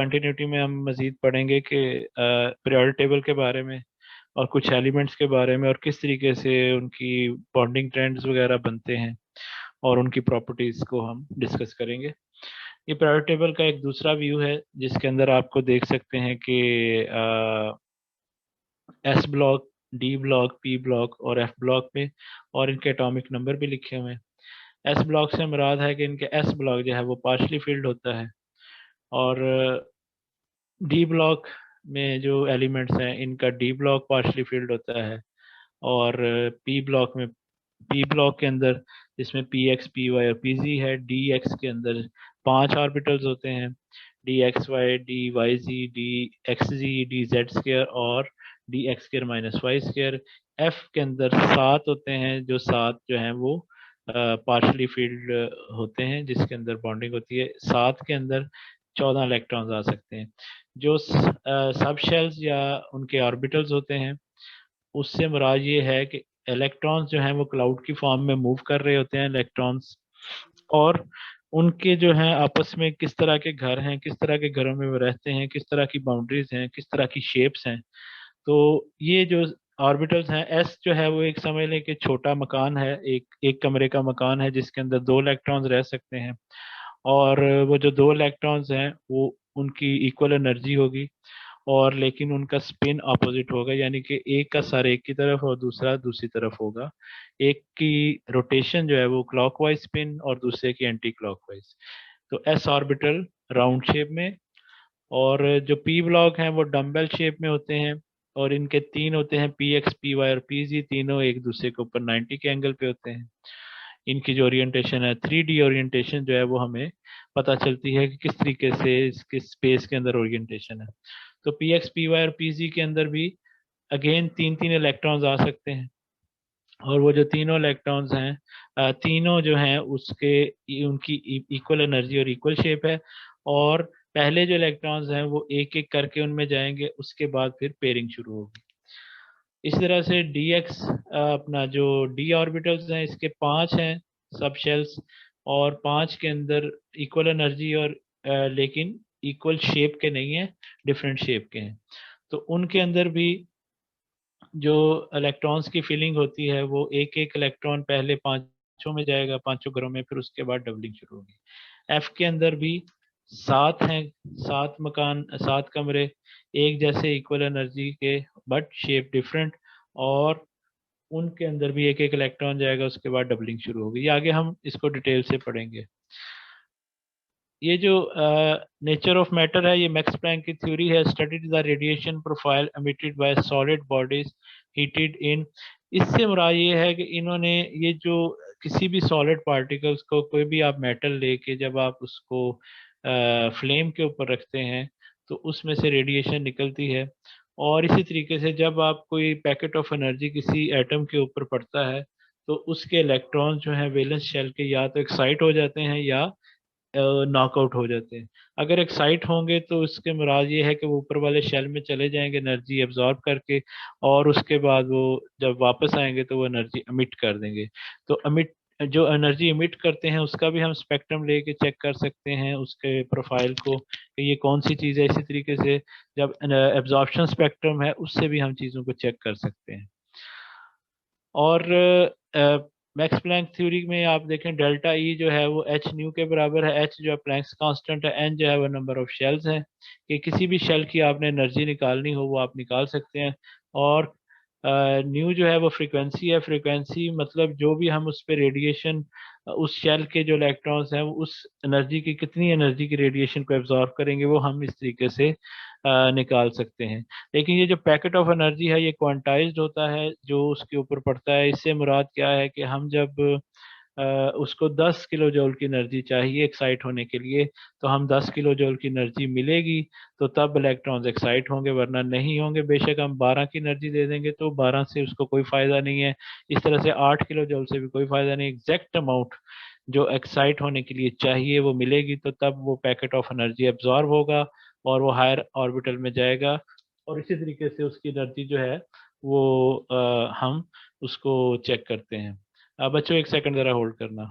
Continuity में हम मज़ीद पढ़ेंगे कि पीरियोडिक टेबल के बारे में और कुछ एलिमेंट्स के बारे में और किस तरीके से उनकी बॉन्डिंग ट्रेंड्स वगैरह बनते हैं और उनकी प्रॉपर्टीज़ को हम डिस्कस करेंगे। ये पीरियोडिक टेबल का एक दूसरा व्यू है जिसके अंदर आपको देख सकते हैं कि S block, D block, P block और एफ ब्लॉक में और इनके एटॉमिक नंबर भी लिखे हुए हैं। एस ब्लॉक से मुराद है कि इनके एस ब्लॉक जो है वो पार्शली फील्ड होता है और डी ब्लॉक में जो एलिमेंट्स हैं इनका डी ब्लॉक पार्शली फील्ड होता है और पी ब्लॉक में, पी ब्लॉक के अंदर जिसमें पी एक्स, पी वाई और पी जी है, डी एक्स के अंदर 5 ऑर्बिटल्स होते हैं, D X Y, D Y Z, D X Z, D Z square और D X square minus Y square. F के अंदर 7 होते हैं, जो 7 जो हैं वो पार्शली फील्ड होते हैं जिसके अंदर बॉन्डिंग होती है। 7 के अंदर 14 इलेक्ट्रॉन्स आ सकते हैं। जो सब शेल्स या उनके ऑर्बिटल्स होते हैं उससे मुराद ये है कि इलेक्ट्रॉन्स जो हैं वो क्लाउड की फॉर्म में मूव कर रहे होते हैं इलेक्ट्रॉन्स, और उनके जो हैं आपस में किस तरह के घर हैं, किस तरह के घरों में वो रहते हैं, किस तरह की बाउंड्रीज हैं, किस तरह की शेप्स हैं। तो ये जो ऑर्बिटल्स हैं, एस जो है वो एक समझ लें कि छोटा मकान है, एक एक कमरे का मकान है जिसके अंदर 2 इलेक्ट्रॉन्स रह सकते हैं और वो जो 2 इलेक्ट्रॉन्स हैं वो उनकी इक्वल एनर्जी होगी और लेकिन उनका स्पिन अपोजिट होगा, यानी कि एक का सर एक की तरफ और दूसरा दूसरी तरफ होगा। एक की रोटेशन जो है वो क्लॉकवाइज स्पिन और दूसरे की एंटी क्लॉकवाइज। तो एस ऑर्बिटल राउंड शेप में, और जो पी ब्लॉक हैं वो डम्बल शेप में होते हैं और इनके 3 होते हैं, पी एक्स, पी वाई और पी जी, तीनों एक दूसरे के ऊपर 90 के एंगल पे होते हैं। इनकी जो ओरिएंटेशन है, 3D ओरिएंटेशन जो है वो हमें पता चलती है कि किस तरीके से इसके स्पेस के अंदर ओरिएंटेशन है। तो पी एक्स, पी वाई और पी जी के अंदर भी अगेन 3 3 इलेक्ट्रॉन्स आ सकते हैं और वो जो तीनों इलेक्ट्रॉन्स हैं तीनों जो हैं उसके उनकी इक्वल एनर्जी और इक्वल शेप है, और पहले जो इलेक्ट्रॉन्स हैं वो एक एक करके उनमें जाएंगे, उसके बाद फिर पेयरिंग शुरू होगी। इस तरह से डी एक्स अपना जो डी ऑर्बिटल्स हैं इसके 5 हैं सब शेल्स, और 5 के अंदर इक्वल एनर्जी और लेकिन इक्वल शेप के नहीं है, डिफरेंट शेप के हैं। तो उनके अंदर भी जो इलेक्ट्रॉन्स की फिलिंग होती है वो एक एक इलेक्ट्रॉन पहले पांचों में जाएगा, पांचों घरों में, फिर उसके बाद डबलिंग शुरू होगी। एफ के अंदर भी 7 हैं, 7 मकान, 7 कमरे, एक जैसे इक्वल एनर्जी के बट शेप डिफरेंट, और उनके अंदर भी एक एक इलेक्ट्रॉन जाएगा, उसके बाद डबलिंग शुरू होगी। ये आगे हम इसको डिटेल से पढ़ेंगे। ये जो नेचर ऑफ मैटर है, ये मैक्स प्लैंक की थ्योरी है, studied the radiation profile emitted by solid bodies heated in. इससे मुराद ये है कि इन्होंने ये जो किसी भी सॉलिड पार्टिकल्स को, कोई भी आप मेटल लेके जब आप उसको फ्लेम के ऊपर रखते हैं तो उसमें से रेडिएशन निकलती है, और इसी तरीके से जब आप कोई पैकेट ऑफ एनर्जी किसी एटम के ऊपर पड़ता है तो उसके इलेक्ट्रॉन जो हैं वैलेंस शेल के या तो एक्साइट हो जाते हैं या नॉकआउट हो जाते हैं। अगर एक्साइट होंगे तो इसके मुराद ये है कि वो ऊपर वाले शेल में चले जाएंगे एनर्जी एब्जॉर्ब करके, और उसके बाद वो जब वापस आएंगे तो वो एनर्जी अमिट कर देंगे। तो अमिट, जो एनर्जी इमिट करते हैं उसका भी हम स्पेक्ट्रम लेके चेक कर सकते हैं उसके प्रोफाइल को कि ये कौन सी चीज़ है। इसी तरीके से जब एब्जॉर्प्शन स्पेक्ट्रम है उससे भी हम चीज़ों को चेक कर सकते हैं। और मैक्स प्लैंक थ्योरी में आप देखें डेल्टा ई जो है वो एच न्यू के बराबर है। एच जो है प्लैंक्स कांस्टेंट है, एन जो है वो नंबर ऑफ शेल्स है, कि किसी भी शेल की आपने एनर्जी निकालनी हो वो आप निकाल सकते हैं। और न्यू जो है वो फ्रीक्वेंसी है, फ्रीक्वेंसी मतलब जो भी हम उस पर रेडिएशन, उस शेल के जो इलेक्ट्रॉन्स हैं वो उस एनर्जी की, कितनी एनर्जी की रेडिएशन को एब्जॉर्ब करेंगे वो हम इस तरीके से निकाल सकते हैं। लेकिन ये जो पैकेट ऑफ एनर्जी है ये क्वांटाइज्ड होता है जो उसके ऊपर पड़ता है। इससे मुराद क्या है कि हम जब उसको 10 किलो जूल की एनर्जी चाहिए एक्साइट होने के लिए, तो हम 10 किलो जूल की एनर्जी मिलेगी तो तब इलेक्ट्रॉन्स एक्साइट होंगे, वरना नहीं होंगे। बेशक हम 12 की एनर्जी दे देंगे तो 12 से उसको कोई फायदा नहीं है। इस तरह से 8 किलो जूल से भी कोई फायदा नहीं। एग्जैक्ट अमाउंट जो एक्साइट होने के लिए चाहिए वो मिलेगी तो तब वो पैकेट ऑफ एनर्जी एब्जॉर्ब होगा और वो हायर ऑर्बिटल में जाएगा, और इसी तरीके से उसकी एनर्जी जो है वो हम उसको चेक करते हैं। बच्चों एक सेकंड जरा होल्ड करना।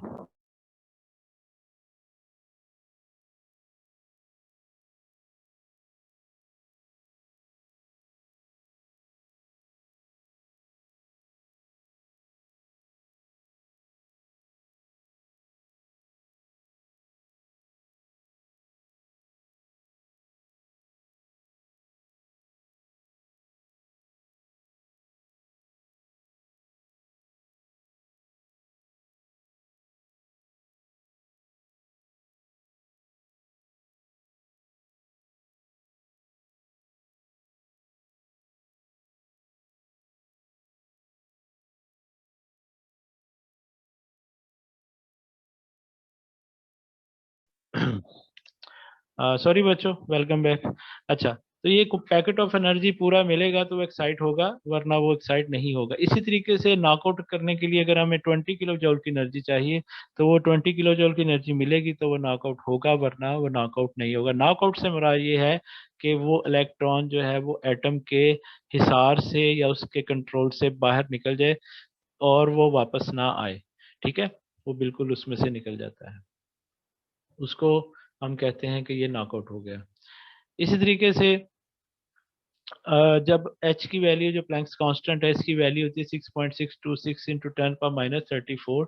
सॉरी बच्चों, वेलकम बैक। अच्छा, तो ये पैकेट ऑफ एनर्जी पूरा मिलेगा तो वो एक्साइट होगा, वरना वो एक्साइट नहीं होगा। इसी तरीके से नॉकआउट करने के लिए अगर हमें 20 किलो जूल की एनर्जी चाहिए, तो वो 20 किलो जूल की एनर्जी मिलेगी तो वो नॉकआउट होगा, वरना वो नॉकआउट नहीं होगा। नॉकआउट से मुराद ये है कि वो इलेक्ट्रॉन जो है वो एटम के हिसार से या उसके कंट्रोल से बाहर निकल जाए और वो वापस ना आए। ठीक है, वो बिल्कुल उसमें से निकल जाता है, उसको हम कहते हैं कि ये नॉकआउट हो गया। इसी तरीके से जब h की वैल्यू, जो प्लैंक्स कांस्टेंट है, इसकी वैल्यू होती है 6.626 इंटू 10⁻34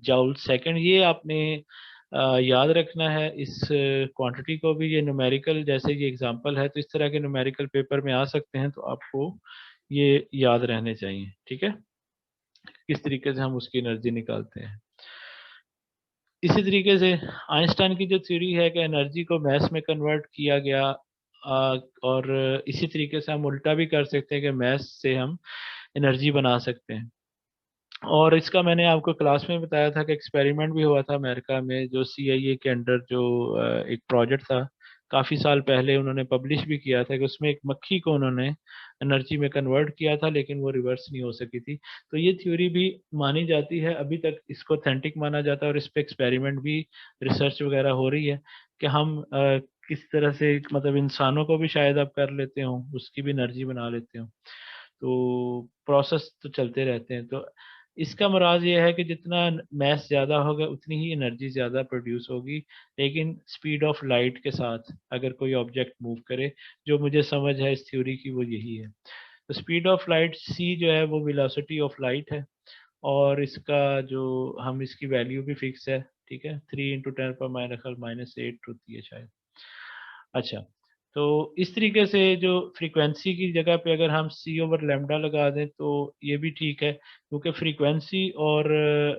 जूल सेकंड। ये आपने याद रखना है इस क्वांटिटी को भी। ये न्यूमेरिकल, जैसे ये एग्जांपल है तो इस तरह के न्यूमेरिकल पेपर में आ सकते हैं, तो आपको ये याद रहने चाहिए। ठीक है, किस तरीके से हम उसकी एनर्जी निकालते हैं। इसी तरीके से आइंस्टाइन की जो थ्योरी है कि एनर्जी को मैस में कन्वर्ट किया गया, और इसी तरीके से हम उल्टा भी कर सकते हैं कि मैस से हम एनर्जी बना सकते हैं। और इसका मैंने आपको क्लास में बताया था कि एक्सपेरिमेंट भी हुआ था अमेरिका में, जो CIA के अंडर जो एक प्रोजेक्ट था, काफ़ी साल पहले उन्होंने पब्लिश भी किया था, कि उसमें एक मक्खी को उन्होंने एनर्जी में कन्वर्ट किया था, लेकिन वो रिवर्स नहीं हो सकी थी। तो ये थ्योरी भी मानी जाती है, अभी तक इसको ऑथेंटिक माना जाता है, और इस पे एक्सपेरिमेंट भी, रिसर्च वगैरह हो रही है कि हम किस तरह से, मतलब इंसानों को भी शायद आप कर लेते हो, उसकी भी एनर्जी बना लेते हो। तो प्रोसेस तो चलते रहते हैं। तो इसका मुराद ये है कि जितना मैस ज़्यादा होगा उतनी ही एनर्जी ज़्यादा प्रोड्यूस होगी, लेकिन स्पीड ऑफ लाइट के साथ अगर कोई ऑब्जेक्ट मूव करे। जो मुझे समझ है इस थ्योरी की वो यही है। तो स्पीड ऑफ लाइट c जो है वो वेलोसिटी ऑफ लाइट है, और इसका जो हम इसकी वैल्यू भी फिक्स है। ठीक है, 3 × 10⁻⁻8 होती है शायद। अच्छा, तो इस तरीके से जो फ्रीक्वेंसी की जगह पे अगर हम c/λ लगा दें तो ये भी ठीक है, क्योंकि फ्रीक्वेंसी और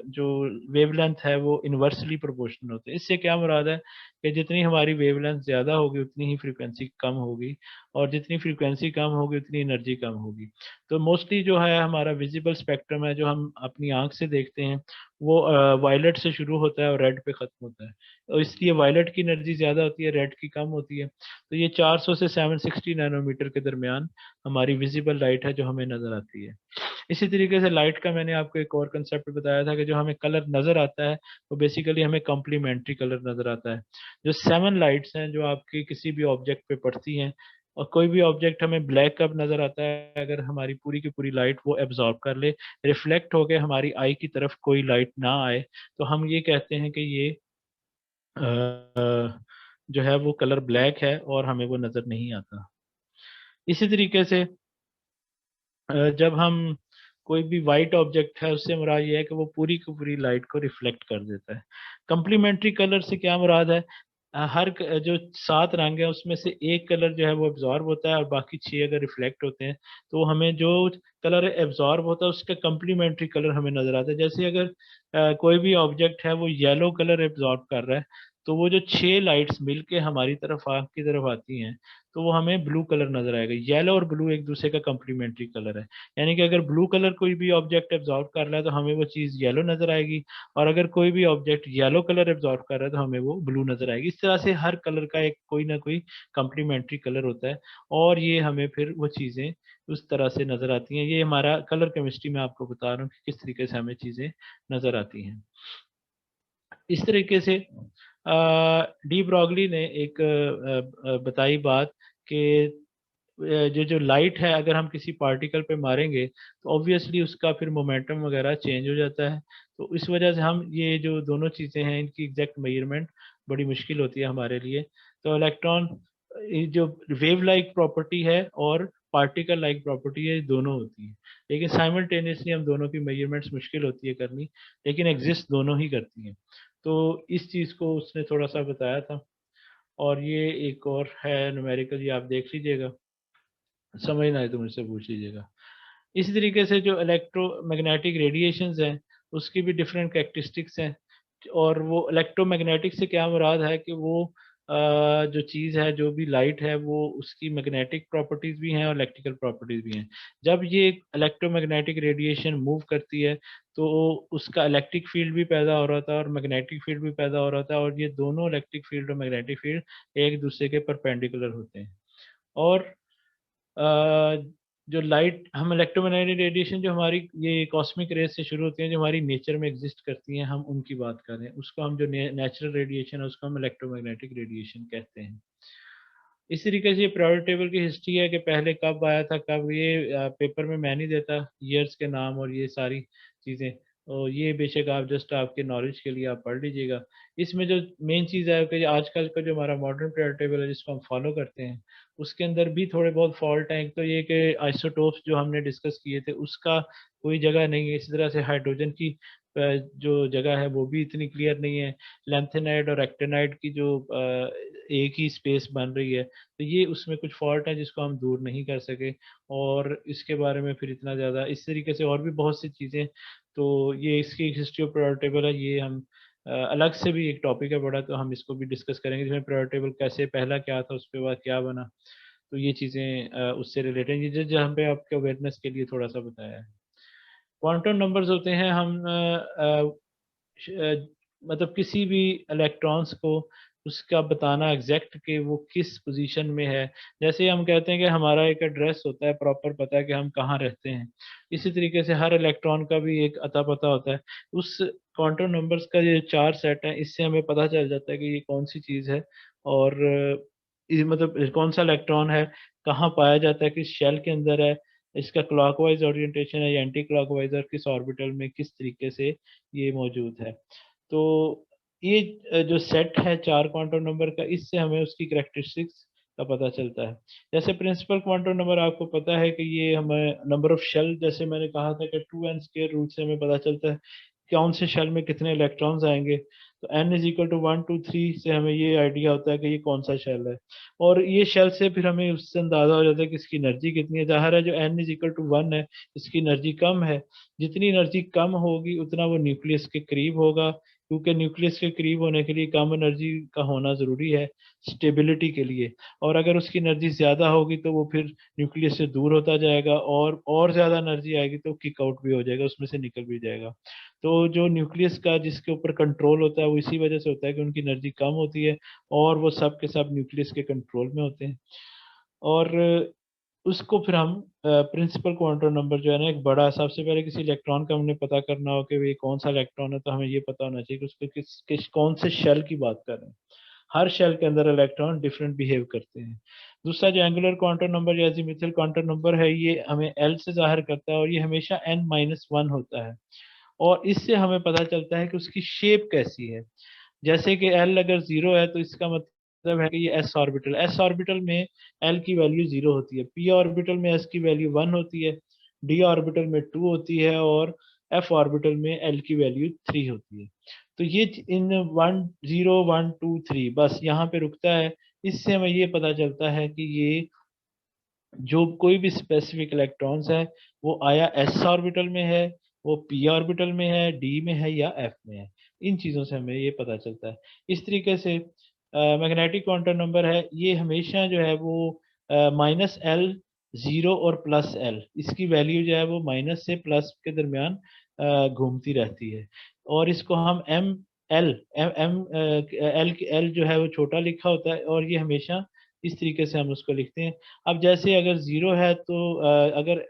जो वेवलेंथ है वो इन्वर्सली प्रोपोर्शनल होते हैं। इससे क्या मुराद है कि जितनी हमारी वेवलेंथ ज़्यादा होगी उतनी ही फ्रीक्वेंसी कम होगी, और जितनी फ्रीक्वेंसी कम होगी उतनी एनर्जी कम होगी। तो मोस्टली जो है हमारा विजिबल स्पेक्ट्रम है, जो हम अपनी आंख से देखते हैं, वो वायलेट से शुरू होता है और रेड पे ख़त्म होता है। और इसलिए वायलेट की एनर्जी ज़्यादा होती है, रेड की कम होती है। तो ये 400 से 760 नैनोमीटर के दरमियान हमारी विजिबल लाइट है जो हमें नज़र आती है। इसी तरीके से लाइट का मैंने आपको एक और कंसेप्ट बताया था कि जो हमें कलर नज़र आता है वो बेसिकली हमें कॉम्प्लीमेंट्री कलर नज़र आता है। जो 7 लाइट्स हैं जो आपकी किसी भी ऑब्जेक्ट पे पड़ती हैं, और कोई भी ऑब्जेक्ट हमें ब्लैक कब नज़र आता है, अगर हमारी पूरी की पूरी लाइट वो एब्जॉर्ब कर ले, रिफ्लेक्ट होके हमारी आई की तरफ कोई लाइट ना आए, तो हम ये कहते हैं कि ये जो है वो कलर ब्लैक है और हमें वो नज़र नहीं आता। इसी तरीके से जब हम कोई भी वाइट ऑब्जेक्ट है, उससे मुराद ये है कि वो पूरी की पूरी लाइट को रिफ्लेक्ट कर देता है। कंप्लीमेंट्री कलर से क्या मुराद है, जो 7 रंग है उसमें से एक कलर जो है वो एब्जॉर्ब होता है, और बाकी 6 अगर रिफ्लेक्ट होते हैं, तो हमें जो कलर एब्जॉर्ब होता है उसका कंप्लीमेंट्री कलर हमें नजर आता है। जैसे अगर कोई भी ऑब्जेक्ट है वो येलो कलर एब्जॉर्ब कर रहा है, तो वो जो 6 लाइट्स मिलके हमारी तरफ, आँख की तरफ आती हैं, तो वो हमें ब्लू कलर नजर आएगा। येलो और ब्लू एक दूसरे का कंप्लीमेंट्री कलर है, यानी कि अगर ब्लू कलर कोई भी ऑब्जेक्ट एब्जॉर्ब कर रहा है तो हमें वो चीज़ येलो नजर आएगी, और अगर कोई भी ऑब्जेक्ट येलो कलर एब्जॉर्ब कर रहा है तो हमें वो ब्लू नजर आएगी। इस तरह से हर कलर का एक कोई ना कोई कंप्लीमेंट्री कलर होता है, और ये हमें फिर वो चीज़ें उस तरह से नजर आती हैं। ये हमारा कलर केमिस्ट्री में आपको बता रहा हूँ कि किस तरीके से हमें चीज़ें नजर आती हैं। इस तरीके से डी ब्रॉगली ने एक बताई बात कि जो जो लाइट है अगर हम किसी पार्टिकल पे मारेंगे तो ऑब्वियसली उसका फिर मोमेंटम वगैरह चेंज हो जाता है। तो इस वजह से हम ये जो दोनों चीज़ें हैं इनकी एग्जैक्ट मेजरमेंट बड़ी मुश्किल होती है हमारे लिए। तो इलेक्ट्रॉन जो वेव लाइक प्रॉपर्टी है और पार्टिकल लाइक प्रॉपर्टी है, ये दोनों होती है, लेकिन साइमल्टेनियसली हम दोनों की मेजरमेंट्स मुश्किल होती है करनी, लेकिन एग्जिस्ट दोनों ही करती हैं। तो इस चीज़ को उसने थोड़ा सा बताया था। और ये एक और है न्यूमेरिकल, ये आप देख लीजिएगा, समझ ना आए तो मुझसे पूछ लीजिएगा। इसी तरीके से जो इलेक्ट्रोमैग्नेटिक रेडिएशंस हैं उसकी भी डिफरेंट कैरेक्टरिस्टिक्स हैं। और वो इलेक्ट्रोमैग्नेटिक से क्या मुराद है कि वो जो चीज़ है, जो भी लाइट है, वो उसकी मैग्नेटिक प्रॉपर्टीज़ भी हैं और इलेक्ट्रिकल प्रॉपर्टीज़ भी हैं। जब ये इलेक्ट्रोमैग्नेटिक रेडिएशन मूव करती है, तो उसका इलेक्ट्रिक फील्ड भी पैदा हो रहा था और मैग्नेटिक फील्ड भी पैदा हो रहा था, और ये दोनों इलेक्ट्रिक फील्ड और मैग्नेटिक फील्ड एक दूसरे के परपेंडिकुलर होते हैं। और अ, जो लाइट हम इलेक्ट्रोमैग्नेटिक रेडिएशन जो हमारी ये कॉस्मिक रेज से शुरू होती हैं, जो हमारी नेचर में एग्जिस्ट करती हैं, हम उनकी बात कर रहे हैं। उसको हम जो नेचुरल रेडिएशन है, उसको हम इलेक्ट्रोमैग्नेटिक रेडिएशन कहते हैं। इस तरीके से पीरियोडिक टेबल की हिस्ट्री है कि पहले कब आया था, कब ये पेपर में मैं नहीं देता ईयर्स के नाम और ये सारी चीज़ें। और ये बेशक आप जस्ट आपके नॉलेज के लिए आप पढ़ लीजिएगा। इसमें जो मेन चीज़ है कि आजकल का जो हमारा मॉडर्न पीरियोडिक टेबल है, जिसको हम फॉलो करते हैं, उसके अंदर भी थोड़े बहुत फॉल्ट हैं। एक तो ये कि आइसोटोप्स जो हमने डिस्कस किए थे, उसका कोई जगह नहीं है। इसी तरह से हाइड्रोजन की जो जगह है वो भी इतनी क्लियर नहीं है। लैंथेनाइड और एक्टेनाइड की जो एक ही स्पेस बन रही है, तो ये उसमें कुछ फॉल्ट है जिसको हम दूर नहीं कर सके। और इसके बारे में फिर इतना ज़्यादा इस तरीके से और भी बहुत सी चीज़ें, तो ये इसकी हिस्ट्री ऑफ पीरियोडिक टेबल है। ये हम अलग से भी एक टॉपिक है बड़ा, तो हम इसको भी डिस्कस करेंगे, जिसमें पीरियोडिक टेबल कैसे पहला क्या था, उसके बाद क्या बना। तो ये चीज़ें उससे रिलेटेड, ये जहाँ पे आपके अवेयरनेस के लिए थोड़ा सा बताया है। क्वांटम नंबर्स होते हैं, हम मतलब किसी भी इलेक्ट्रॉन्स को उसका बताना एग्जैक्ट कि वो किस पोजीशन में है। जैसे हम कहते हैं कि हमारा एक एड्रेस होता है, प्रॉपर पता है कि हम कहाँ रहते हैं। इसी तरीके से हर इलेक्ट्रॉन का भी एक अता पता होता है। उस क्वांटम नंबर्स का ये 4 सेट है, इससे हमें पता चल जाता है कि ये कौन सी चीज़ है। और ये मतलब कौन सा इलेक्ट्रॉन है, कहाँ पाया जाता है, किस शेल के अंदर है, इसका क्लॉकवाइज ओरिएंटेशन है या एंटी क्लॉकवाइज, और किस ऑर्बिटल में किस तरीके से ये मौजूद है। तो ये जो सेट है 4 क्वांटम नंबर का, इससे हमें उसकी कैरेक्टरिस्टिक्स का पता चलता है। जैसे प्रिंसिपल क्वांटम नंबर आपको पता है कि ये हमें नंबर ऑफ शेल, जैसे मैंने कहा था कि 2n स्क्वायर रूट से हमें पता चलता है कौन से शेल में कितने इलेक्ट्रॉन्स आएंगे। तो n इज इक्वल टू 1 2 3 से हमें ये आइडिया होता है कि ये कौन सा शेल है। और ये शेल से फिर हमें उससे अंदाजा हो जाता है कि इसकी एनर्जी कितनी है। ज़ाहिर है जो n इज इक्वल टू 1 है, इसकी एनर्जी कम है। जितनी एनर्जी कम होगी उतना वो न्यूक्लियस के करीब होगा, क्योंकि न्यूक्लियस के करीब होने के लिए कम एनर्जी का होना ज़रूरी है स्टेबिलिटी के लिए। और अगर उसकी एनर्जी ज़्यादा होगी तो वो फिर न्यूक्लियस से दूर होता जाएगा, और ज़्यादा एनर्जी आएगी तो किक आउट भी हो जाएगा, उसमें से निकल भी जाएगा। तो जो न्यूक्लियस का जिसके ऊपर कंट्रोल होता है, वो इसी वजह से होता है कि उनकी एनर्जी कम होती है, और वो सब के सब न्यूक्लियस के कंट्रोल में होते हैं। और उसको फिर हम प्रिंसिपल क्वांटम नंबर जो है ना, एक बड़ा, सबसे पहले किसी इलेक्ट्रॉन का हमने पता करना हो कि ये कौन सा इलेक्ट्रॉन है, तो हमें ये पता होना चाहिए कि उसके किस कौन से शेल की बात कर रहे हैं। हर शेल के अंदर इलेक्ट्रॉन डिफरेंट बिहेव करते हैं। दूसरा जो एंगुलर क्वांटम नंबर या अजीमुथल क्वांटम नंबर है, ये हमें एल से जाहिर करता है, और ये हमेशा n-1 होता है। और इससे हमें पता चलता है कि उसकी शेप कैसी है। जैसे कि एल अगर जीरो है, तो इसका मतलब है कि ये एस ऑर्बिटल में एल की वैल्यू जीरो होती है, पी ऑर्बिटल में एस की वैल्यू वन होती है, डी ऑर्बिटल में टू होती है, और एफ ऑर्बिटल में एल की वैल्यू थ्री होती है। तो ये इन 1 0 1 2 3 बस यहाँ पे रुकता है। इससे हमें ये पता चलता है कि ये जो कोई भी स्पेसिफिक इलेक्ट्रॉन्स है, वो आया एस ऑर्बिटल में है, वो पी ऑर्बिटल में है, डी में है या एफ में है। इन चीज़ों से हमें ये पता चलता है। इस तरीके से मैग्नेटिक क्वांटम नंबर है, ये हमेशा जो है वो -L, ज़ीरो और +L, इसकी वैल्यू जो है वो माइनस से प्लस के दरमियान घूमती रहती है। और इसको हम L M M L L जो है वो छोटा लिखा होता है, और ये हमेशा इस तरीके से हम उसको लिखते हैं। अब जैसे अगर ज़ीरो है, तो अगर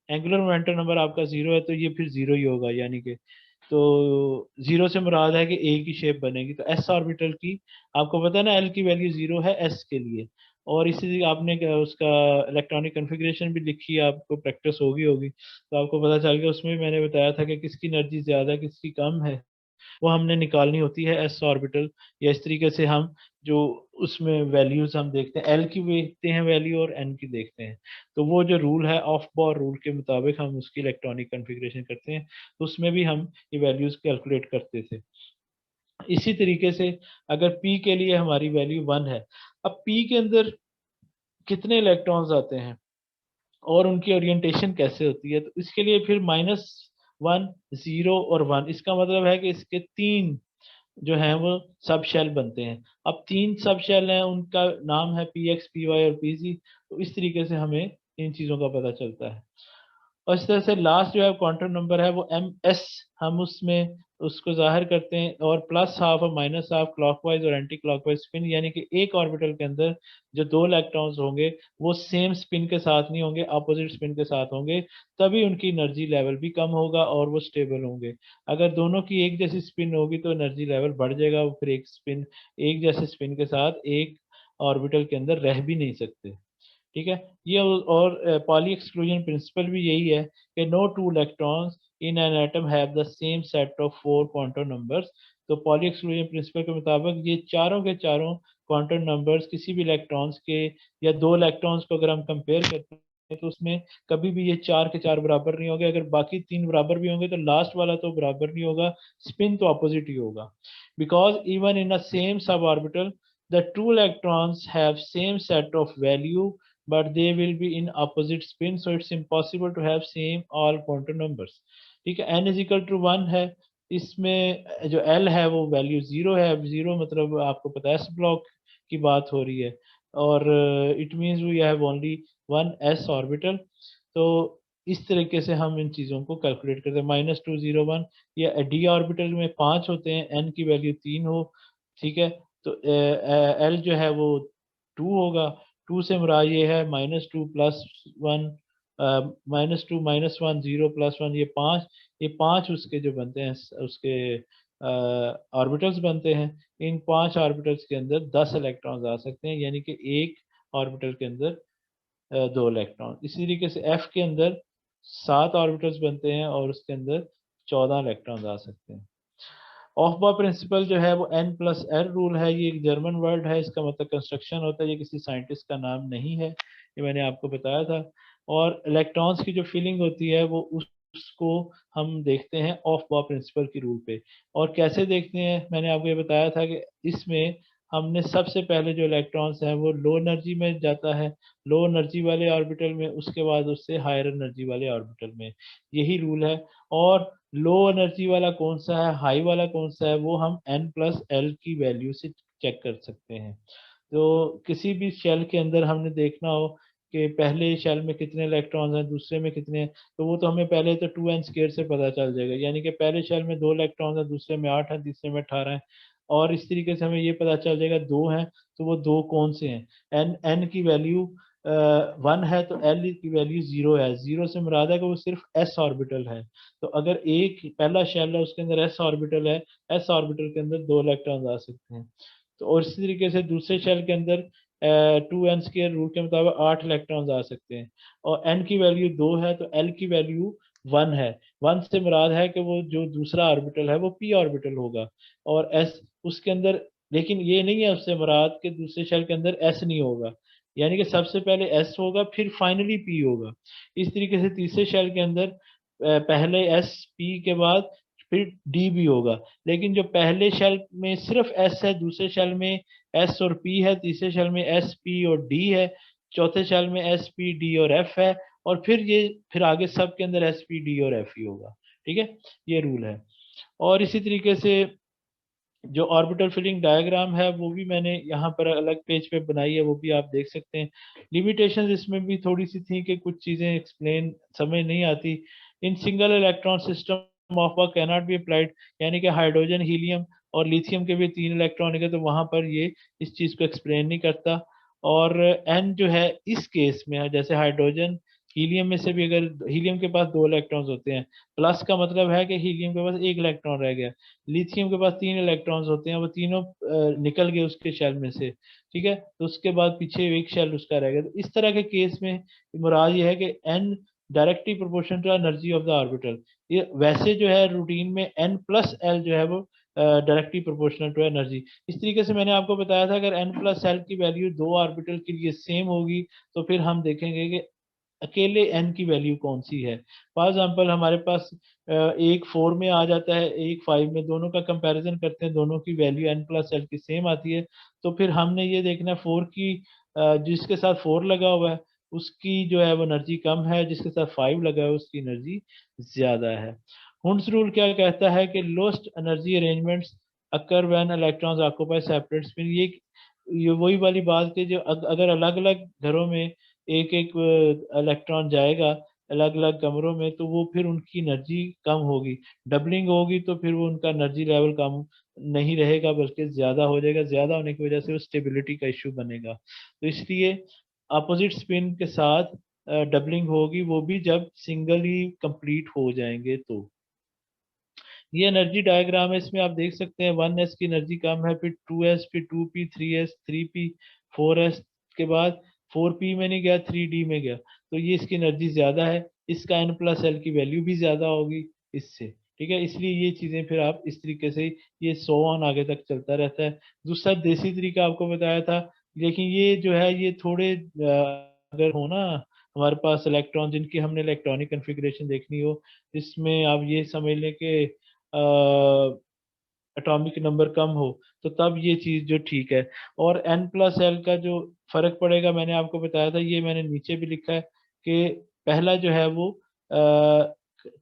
एंगुलर मोमेंटम नंबर आपका ज़ीरो है, तो ये फिर ज़ीरो ही होगा, यानी कि तो ज़ीरो से मुराद है कि ए की शेप बनेगी। तो एस ऑर्बिटल की आपको पता है ना, एल की वैल्यू ज़ीरो है एस के लिए। और इसी आपने उसका इलेक्ट्रॉनिक कन्फिग्रेशन भी लिखी है, आपको प्रैक्टिस होगी तो आपको पता चल गया। उसमें भी मैंने बताया था कि किसकी एनर्जी ज़्यादा है, किसकी कम है, वो हमने निकालनी होती है एस ऑर्बिटल। या इस तरीके से हम जो उसमें वैल्यूज हम देखते हैं, एल की देखते हैं वैल्यू और एन की देखते हैं। तो वो जो रूल है ऑफ बोर रूल के मुताबिक हम उसकी इलेक्ट्रॉनिक कन्फिग्रेशन करते हैं, तो उसमें भी हम ये वैल्यूज कैलकुलेट करते थे। इसी तरीके से अगर पी के लिए हमारी वैल्यू वन है, अब पी के अंदर कितने इलेक्ट्रॉन्स आते हैं और उनकी ओरिएंटेशन कैसे होती है, तो इसके लिए फिर -1 0 और 1, इसका मतलब है कि इसके तीन जो हैं वो सब शेल बनते हैं। अब 3 सब शेल हैं, उनका नाम है पी एक्स, पी वाई और पी जी। तो इस तरीके से हमें इन चीज़ों का पता चलता है। और इस तरह से लास्ट जो है क्वांटम नंबर है वो एम एस, हम उसमें उसको जाहिर करते हैं, और प्लस हाफ और माइनस हाफ क्लॉकवाइज और एंटी क्लॉकवाइज स्पिन, यानी कि एक ऑर्बिटल के अंदर जो 2 इलेक्ट्रॉन्स होंगे वो सेम स्पिन के साथ नहीं होंगे, अपोजिट स्पिन के साथ होंगे, तभी उनकी एनर्जी लेवल भी कम होगा और वो स्टेबल होंगे। अगर दोनों की एक जैसी स्पिन होगी तो एनर्जी लेवल बढ़ जाएगा, वो फिर एक जैसे स्पिन के साथ एक ऑर्बिटल के अंदर रह भी नहीं सकते। ठीक है, ये और पॉली एक्सक्लूजन प्रिंसिपल भी यही है कि no two electrons in an atom have the same set of 4 quantum numbers. तो पॉली एक्सक्लूजन प्रिंसिपल के मुताबिक ये चारों के चारों क्वांटम नंबर्स किसी भी इलेक्ट्रॉन्स के, या 2 इलेक्ट्रॉन्स को अगर हम कंपेयर करते हैं तो उसमें कभी भी ये 4 के 4 बराबर नहीं होंगे। अगर बाकी 3 बराबर भी होंगे तो लास्ट वाला तो बराबर नहीं होगा, स्पिन तो अपोजिट ही होगा। Because even in a same sub orbital the two electrons have same set of value but they will be in opposite spin, so it's impossible to have same all quantum numbers। ठीक है, n is equal to 1 है, इसमें जो l है वो value 0 है। Zero मतलब आपको पता है s ब्लॉक की बात हो रही है, और it means we have only one s orbital. तो इस तरीके से हम इन चीज़ों को कैलकुलेट करते हैं। -201 या डी ऑर्बिटल में 5 होते हैं, n की वैल्यू 3 हो। ठीक है, तो एल जो है वो 2 होगा। 2 से मुराद ये है -2 + 1, -2 - 1 0 + 1, ये 5, ये 5 उसके जो बनते हैं उसके ऑर्बिटल्स बनते हैं। इन 5 ऑर्बिटल्स के अंदर 10 इलेक्ट्रॉन्स आ सकते हैं, यानी कि एक ऑर्बिटल के अंदर 2 इलेक्ट्रॉन। इसी तरीके से एफ के अंदर 7 ऑर्बिटल्स बनते हैं और उसके अंदर 14 इलेक्ट्रॉन्स आ सकते हैं। ऑफबा प्रिंसिपल जो है वो N+L रूल है, ये एक जर्मन वर्ड है, इसका मतलब कंस्ट्रक्शन होता है, ये किसी साइंटिस्ट का नाम नहीं है, ये मैंने आपको बताया था। और इलेक्ट्रॉन्स की जो फीलिंग होती है वो उसको हम देखते हैं ऑफबा प्रिंसिपल की रूल पे। और कैसे देखते हैं, मैंने आपको ये बताया था कि इसमें हमने सबसे पहले जो इलेक्ट्रॉन्स हैं वो लो एनर्जी में जाता है, लो एनर्जी वाले ऑर्बिटल में, उसके बाद उससे हायर एनर्जी वाले ऑर्बिटल में, यही रूल है। और लो एनर्जी वाला कौन सा है, हाई वाला कौन सा है, वो हम N+L की वैल्यू से चेक कर सकते हैं। तो किसी भी शेल के अंदर हमने देखना हो कि पहले शेल में कितने इलेक्ट्रॉन्स हैं, दूसरे में कितने हैं, तो वो तो हमें पहले तो 2n² से पता चल जाएगा, यानी कि पहले शेल में 2 इलेक्ट्रॉन्स हैं, दूसरे में 8 हैं, तीसरे में 18 हैं। और इस तरीके से हमें ये पता चल जाएगा 2 हैं, तो वो 2 कौन से हैं। एन की वैल्यू 1 है तो एल की वैल्यू 0 है। 0 से मुराद है कि वो सिर्फ एस ऑर्बिटल है। तो अगर एक पहला शेल है उसके अंदर एस ऑर्बिटल है, एस ऑर्बिटल के अंदर 2 इलेक्ट्रॉन आ सकते हैं। तो और इसी तरीके से दूसरे शेल के अंदर 2n² रूल के मुताबिक 8 इलेक्ट्रॉन्स आ सकते हैं। और n की वैल्यू 2 है तो l की वैल्यू 1 है। 1 से मुराद है कि वो जो दूसरा ऑर्बिटल है वो p ऑर्बिटल होगा, और s उसके अंदर, लेकिन ये नहीं है उससे मुराद कि दूसरे शेल के अंदर s नहीं होगा, यानी कि सबसे पहले s होगा फिर फाइनली p होगा। इस तरीके से तीसरे शेल के अंदर पहले s p के बाद फिर d भी होगा। लेकिन जो पहले शेल में सिर्फ s है, दूसरे शेल में s और p है, तीसरे शेल में s p और d है, चौथे शेल में s p d और f है, और फिर आगे सब के अंदर s p d और f ही होगा। ठीक है, ये रूल है। और इसी तरीके से जो ऑर्बिटल फिलिंग डायग्राम है वो भी मैंने यहाँ पर अलग पेज पे बनाई है, वो भी आप देख सकते हैं। लिमिटेशंस इसमें भी थोड़ी सी थी कि कुछ चीज़ें एक्सप्लेन समझ नहीं आती। In single electron system of work cannot be applied, यानी कि हाइड्रोजन, हीलियम और लिथियम के भी 3 इलेक्ट्रॉन है, तो वहाँ पर ये इस चीज़ को एक्सप्लेन नहीं करता। और एन जो है इस केस में है, जैसे हाइड्रोजन, हीलियम में से भी अगर हीलियम के पास 2 इलेक्ट्रॉन्स होते हैं, प्लस का मतलब है कि हीलियम के पास 1 इलेक्ट्रॉन रह गया। लिथियम के पास 3 इलेक्ट्रॉन्स होते हैं, वो तीनों निकल गए उसके शेल में से। ठीक है, तो उसके बाद पीछे एक शेल उसका रह गया। तो इस तरह के केस में मुराद ये है कि n directly proportional to energy of the orbital. ये वैसे जो है रूटीन में N+L जो है वो डायरेक्टली प्रोपोर्शनल टू एनर्जी। इस तरीके से मैंने आपको बताया था अगर N+L की वैल्यू 2 ऑर्बिटल के लिए सेम होगी तो फिर हम देखेंगे कि अकेले n की वैल्यू कौन सी है। फॉर एग्जाम्पल हमारे पास एक 4 में आ जाता है, एक 5 में, दोनों का कंपैरिजन करते हैं, दोनों की वैल्यू N+L की सेम आती है, तो फिर हमने ये देखना 4 की जिसके साथ 4 लगा हुआ है उसकी जो है वो एनर्जी कम है, जिसके साथ 5 लगा है उसकी एनर्जी ज्यादा है। हुंड्स रूल क्या कहता है कि lowest energy arrangements occur when electrons occupy separate spin। ये वही वाली बात कि जो अगर अलग अलग घरों में एक एक इलेक्ट्रॉन जाएगा अलग अलग कमरों में, तो वो फिर उनकी एनर्जी कम होगी। डबलिंग होगी तो फिर वो उनका एनर्जी लेवल कम नहीं रहेगा बल्कि ज्यादा हो जाएगा। ज्यादा होने की वजह से वो स्टेबिलिटी का इश्यू बनेगा। तो इसलिए अपोजिट स्पिन के साथ डबलिंग होगी, वो भी जब सिंगली कंप्लीट हो जाएंगे तो। ये एनर्जी डायग्राम है, इसमें आप देख सकते हैं 1s की एनर्जी कम है, फिर 2s, फिर 2p, 3s, 3p, 4s के बाद 4p में नहीं गया, 3d में गया, तो ये इसकी एनर्जी ज्यादा है। इसका n प्लस एल की वैल्यू भी ज्यादा होगी इससे। ठीक है, इसलिए ये चीजें फिर आप इस तरीके से ये सो ऑन आगे तक चलता रहता है। दूसरा देसी तरीका आपको बताया था, लेकिन ये जो है ये थोड़े अगर हो ना हमारे पास इलेक्ट्रॉन जिनकी हमने इलेक्ट्रॉनिक कन्फिग्रेशन देखनी हो, इसमें आप ये समझ लें कि एटॉमिक नंबर कम हो, तो तब ये चीज जो ठीक है। और n प्लस एल का जो फर्क पड़ेगा मैंने आपको बताया था, ये मैंने नीचे भी लिखा है कि पहला जो है वो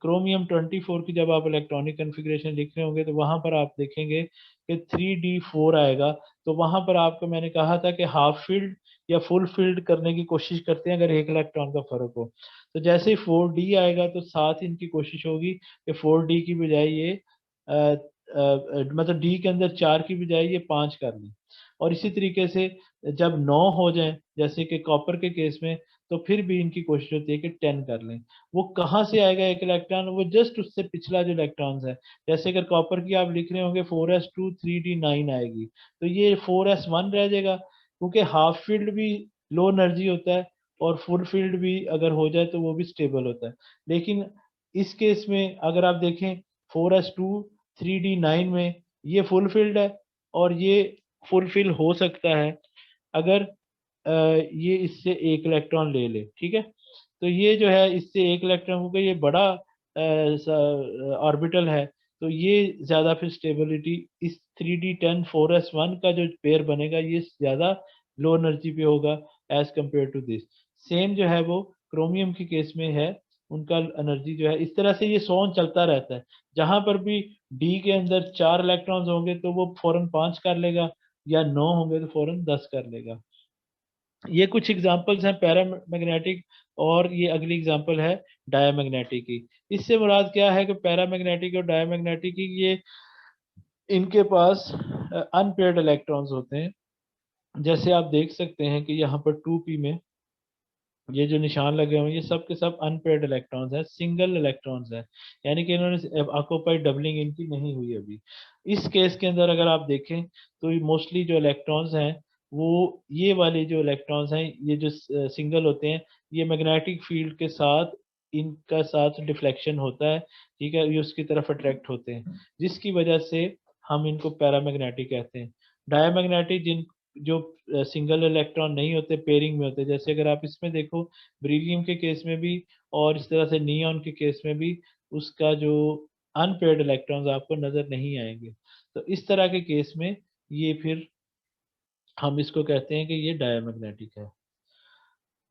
क्रोमियम 24 की जब आप इलेक्ट्रॉनिक कन्फिग्रेशन लिख रहे होंगे तो वहां पर आप देखेंगे कि 3d4 आएगा। तो वहां पर आपको मैंने कहा था कि हाफ फील्ड या फुल फील्ड करने की कोशिश करते हैं अगर एक इलेक्ट्रॉन का फर्क हो। तो जैसे ही 4d आएगा तो साथ इनकी कोशिश होगी कि 4d की बजाय ये मतलब डी के अंदर 4 की बजाय ये 5 कर लें। और इसी तरीके से जब 9 हो जाए जैसे कि कॉपर के केस में, तो फिर भी इनकी कोशिश होती है कि 10 कर लें। वो कहाँ से आएगा एक इलेक्ट्रॉन, वो जस्ट उससे पिछला जो इलेक्ट्रॉन्स है। जैसे अगर कॉपर की आप लिख रहे होंगे 4s2 3d9 आएगी, तो ये 4s1 रह जाएगा, क्योंकि हाफ फील्ड भी लो एनर्जी होता है और फुल फील्ड भी अगर हो जाए तो वो भी स्टेबल होता है। लेकिन इस केस में अगर आप देखें 4s2 3d9 में ये फुल फील्ड है, और ये फुलफिल हो सकता है अगर ये इससे एक इलेक्ट्रॉन ले ले। ठीक है, तो ये जो है इससे एक इलेक्ट्रॉन होगा, ये बड़ा ऑर्बिटल है, तो ये ज्यादा फिर स्टेबिलिटी इस 3d10 4s1 का जो पेयर बनेगा ये ज्यादा लो एनर्जी पे होगा as compare to this. Same जो है वो क्रोमियम के केस में है, उनका एनर्जी जो है इस तरह से ये सोन चलता रहता है। जहां पर भी डी के अंदर 4 इलेक्ट्रॉन्स होंगे तो वो फौरन 5 कर लेगा, या 9 होंगे तो फौरन 10 कर लेगा। ये कुछ एग्जांपल्स हैं पैरामैग्नेटिक, और ये अगली एग्जांपल है डायमैग्नेटिक की। इससे मुराद क्या है कि पैरामैग्नेटिक और डायमैग्नेटिक की ये इनके पास अनपेयर्ड इलेक्ट्रॉन्स होते हैं। जैसे आप देख सकते हैं कि यहाँ पर 2p में ये जो निशान लगे हुए हैं ये सब के सब अनपेयर्ड इलेक्ट्रॉन्स हैं, सिंगल इलेक्ट्रॉन्स हैं, यानी कि इन्होंने ऑक्यूपाइड डबलिंग इनकी नहीं हुई अभी। इस केस के अंदर अगर आप देखें तो मोस्टली जो इलेक्ट्रॉन्स हैं वो ये वाले जो इलेक्ट्रॉन्स हैं ये जो सिंगल होते हैं, ये मैग्नेटिक फील्ड के साथ इनका साथ डिफ्लेक्शन होता है। ठीक है, ये उसकी तरफ अट्रैक्ट होते हैं, जिसकी वजह से हम इनको पैरामैग्नेटिक कहते हैं। डायमैग्नेटिक जिन जो सिंगल इलेक्ट्रॉन नहीं होते पेयरिंग में होते, जैसे अगर आप इसमें देखो बेरिलियम के केस में भी और इस तरह से नियॉन के केस में भी उसका जो अनपेयर्ड इलेक्ट्रॉन्स आपको नजर नहीं आएंगे। तो इस तरह के केस में ये फिर हम इसको कहते हैं कि ये डायमैग्नेटिक है।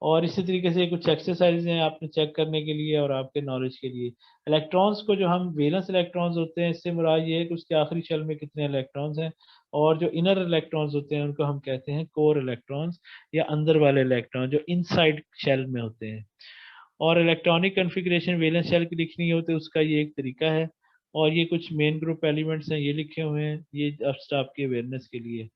और इसी तरीके से कुछ एक्सरसाइज हैं आपने चेक करने के लिए और आपके नॉलेज के लिए। इलेक्ट्रॉन्स को जो हम वैलेंस इलेक्ट्रॉन्स होते हैं इससे मुराद ये है कि उसके आखिरी शेल में कितने इलेक्ट्रॉन्स हैं, और जो इनर इलेक्ट्रॉन्स होते हैं उनको हम कहते हैं कोर इलेक्ट्रॉन्स, या अंदर वाले इलेक्ट्रॉन जो इनसाइड शेल में होते हैं। और इलेक्ट्रॉनिक कन्फिग्रेशन वैलेंस शेल की लिखनी हो तो उसका ये एक तरीका है। और ये कुछ मेन ग्रुप एलिमेंट्स हैं ये लिखे हुए हैं, ये जस्ट आपकी अवेयरनेस के लिए।